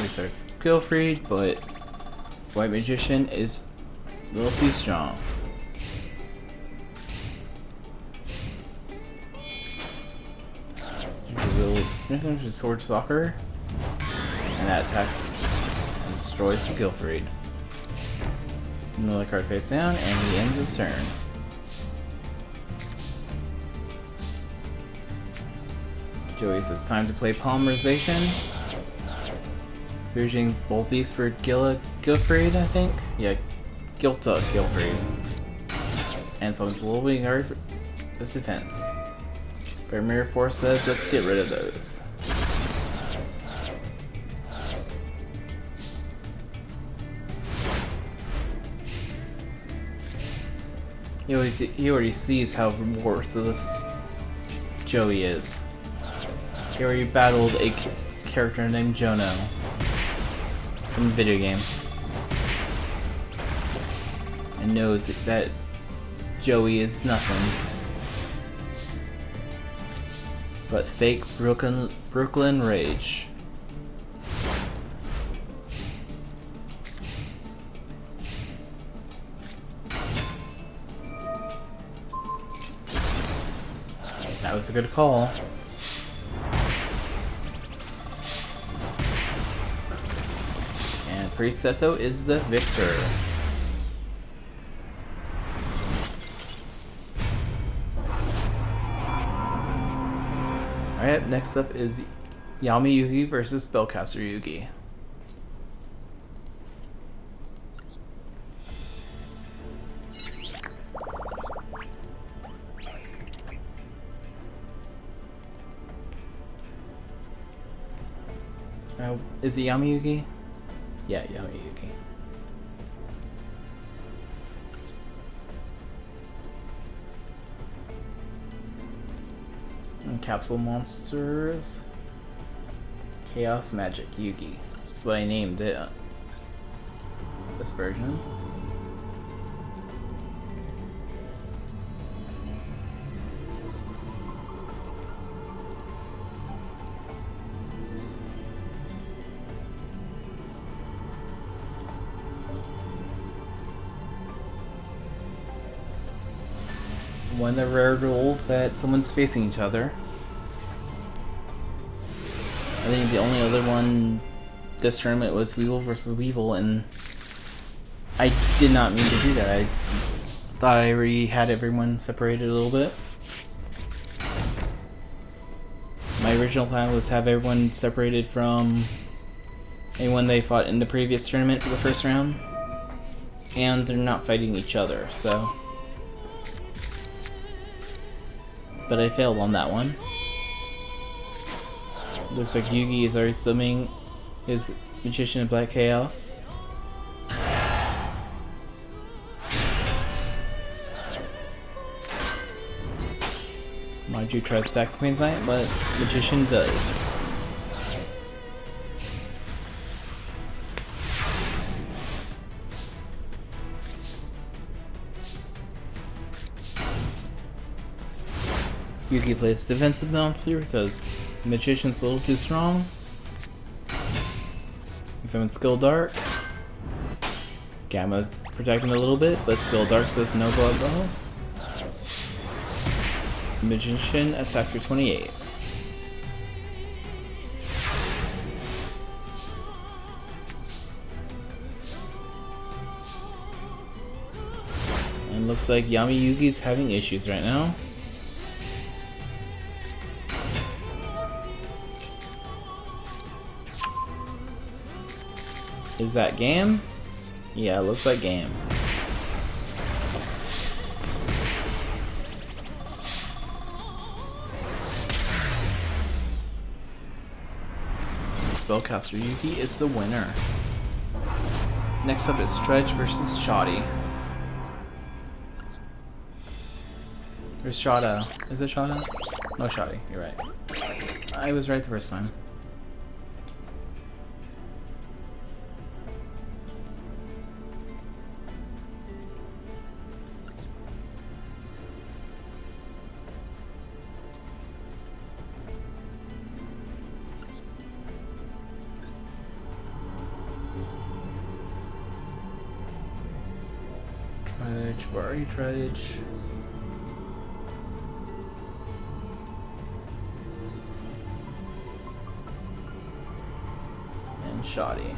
Starts Gilfried, but White Magician is a little too strong. Sword Stalker, and that attacks and destroys Gilfried. Another card face down, and he ends his turn. Joey says it's time to play Polymerization. Using both these for Gilfried, I think? Yeah, Gilfried. And so it's a little bit hard for this defense. But Mirror Force says let's get rid of those. He already sees how worthless Joey is. He already battled a character named Jono from the video game and knows that Joey is nothing but fake Brooklyn rage. That was a good call. Priest Seto is the victor. Alright, next up is Yami Yugi versus Spellcaster Yugi. Is it Yami Yugi? Yeah, Yami Yugi. And Capsule Monsters. Chaos Magic Yugi. That's what I named it. This version. one of the rare duels that someone's facing each other. I think the only other one this tournament was Weevil versus Weevil, and I did not mean to do that. I thought I already had everyone separated a little bit. My original plan was to have everyone separated from anyone they fought in the previous tournament for the first round, and they're not fighting each other, so. But I failed on that one. Looks like Yugi is already summoning his Magician of Black Chaos. Maju tries to stack Queen's Knight, but Magician does. Yugi plays defensive monster because the Magician's a little too strong. Someone's Skill Dark. Gamma protecting a little bit, but Skill Dark says no blood level. Magician attacks for 28. And looks like Yami Yugi's having issues right now. Is that game? Yeah, it looks like game. Spellcaster Yugi is the winner. Next up is Stretch versus Shoddy. There's Shada. Is it Shada? No, Shoddy. You're right. I was right the first time. Where are you, Trudge? And Shoddy.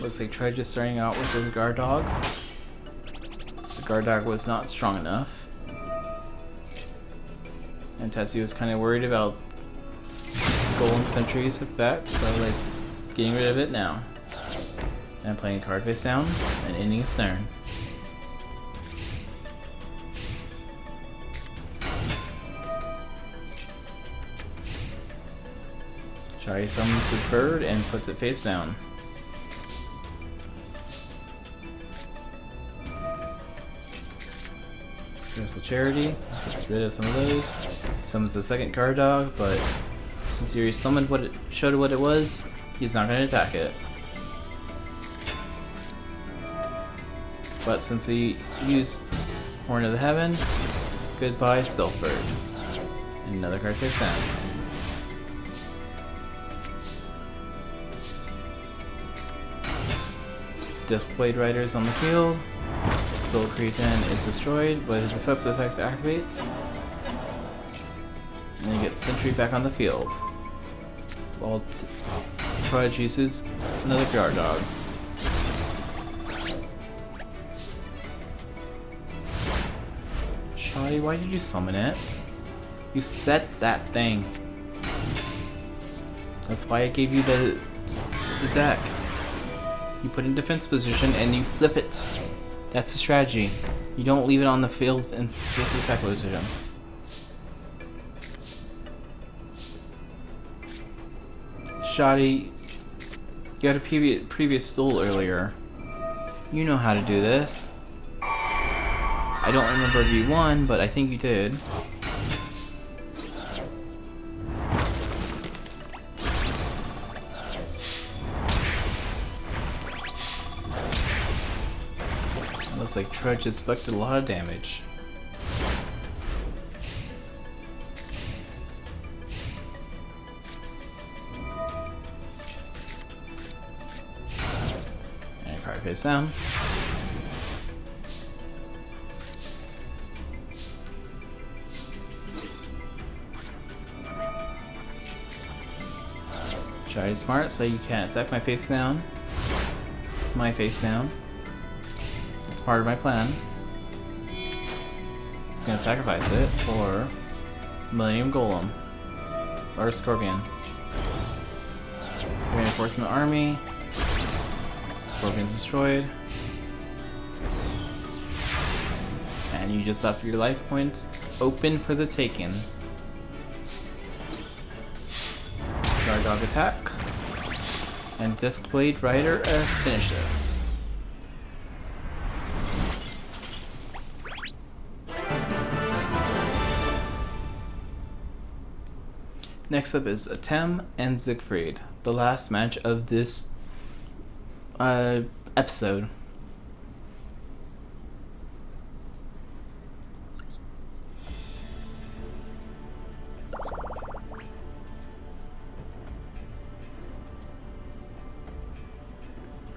Looks like Trudge is starting out with his guard dog. The guard dog was not strong enough. And Tessie was kind of worried about Golden Sentry's effect, so let's getting rid of it now. And playing a card face down and ending his turn. Shari summons his bird and puts it face down. Universal Charity, gets rid of some of those. Summons the second guard dog, but since he already summoned what it showed what it was, he's not going to attack it. But since he used Horn of the Heaven, goodbye Stealth Bird. And another card face down. Duskblade Riders on the field. Bill Cretan is destroyed, but his effect activates. And he gets Sentry back on the field. While Trudge uses another guard dog. Shoddy, why did you summon it? You set that thing. That's why I gave you the deck. You put it in defense position and you flip it. That's the strategy. You don't leave it on the field in face attack position. Shoddy, you had a previous duel earlier. You know how to do this. I don't remember if you won, but I think you did. Looks like Trudge has inflicted a lot of damage. And card face down. Try to be smart so you can't attack my face down. It's my face down. It's part of my plan. He's gonna sacrifice it for Millennium Golem or Scorpion. Reinforcement army. Scorpion's destroyed. And you just left your life points open for the taking. Guard Dog attack. And Disc Blade Rider finishes. Next up is Atem and Siegfried, the last match of this episode.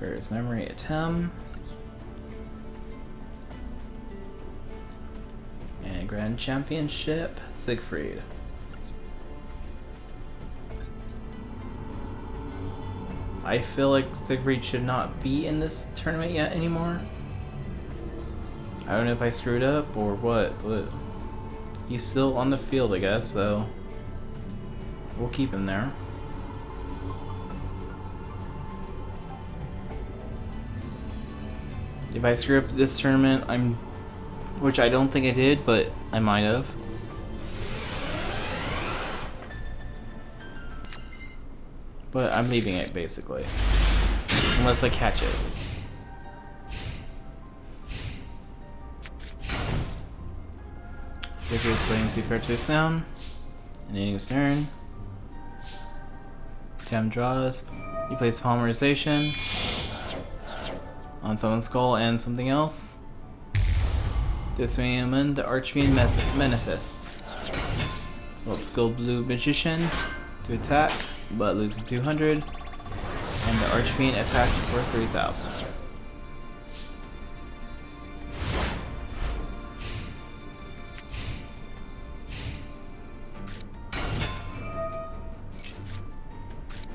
Where's memory? Atem. And Grand Championship, Siegfried. I feel like Siegfried should not be in this tournament yet anymore. I don't know if I screwed up or what, but he's still on the field, I guess, so we'll keep him there. If I screw up this tournament, which I don't think I did, but I might have. But I'm leaving it, basically. Unless I catch it. Siegfried playing 2 cards face down. And ending his turn. Tem draws. He plays Polymerization on someone's skull and something else. Dismemberment, the Archfiend Manifest. So it's Gold Blue Magician to attack, but loses 200, and the Archfiend attacks for 3,000.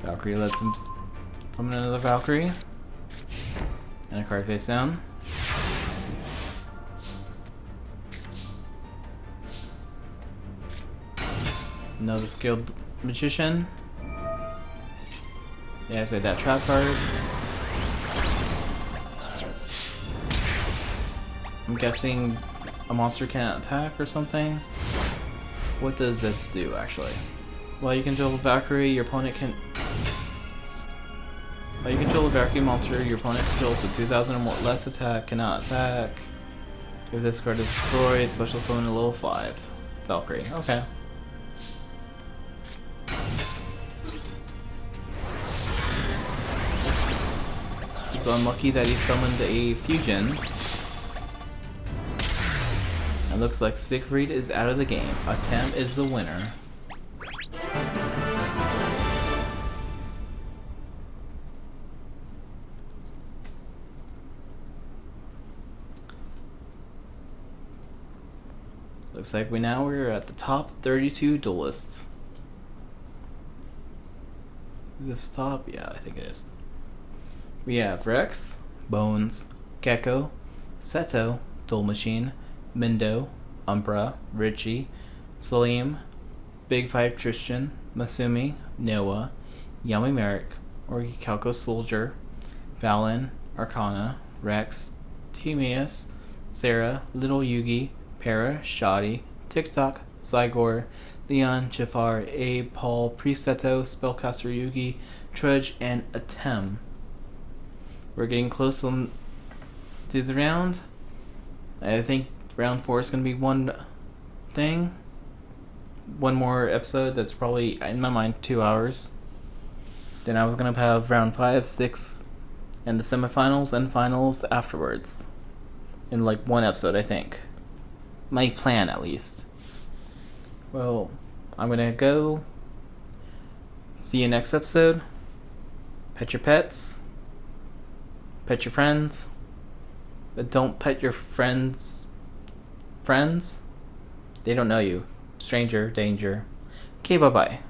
Valkyrie lets him summon another Valkyrie, and a card face down. Another Skilled Magician. Yeah, activate that trap card. I'm guessing a monster can't attack or something. What does this do, actually? Well, you control a Valkyrie, your opponent can... Well, you control a Valkyrie monster your opponent controls with 2,000 or more less attack, cannot attack. If this card is destroyed, special summon a level 5. Valkyrie, okay. It's unlucky that he summoned a fusion. It looks like Siegfried is out of the game. Atem is the winner. Looks like we're at the top 32 duelists. Is this top? Yeah, I think it is. We have Rex, Bones, Gecko, Seto, Duel Machine, Mindo, Umbra, Richie, Salim, Big Five Tristan, Masumi, Noah, Yami Merrick, Orichalco Soldier, Valen, Arcana, Rex, Timaeus, Sarah, Little Yugi, Para, Shoddy, TikTok, Zygor, Leon, Jafar, Abe, Paul, Preseto, Spellcaster Yugi, Trudge, and Atem. We're getting close to the round. I think round 4 is going to be one thing. One more episode that's probably, in my mind, 2 hours. Then I was going to have round 5, 6, and the semifinals and finals afterwards. In like one episode, I think. My plan, at least. Well, I'm going to go. See you next episode. Pet your pets. Pet your friends. But don't pet your friends. Friends? They don't know you. Stranger danger. Okay, bye-bye.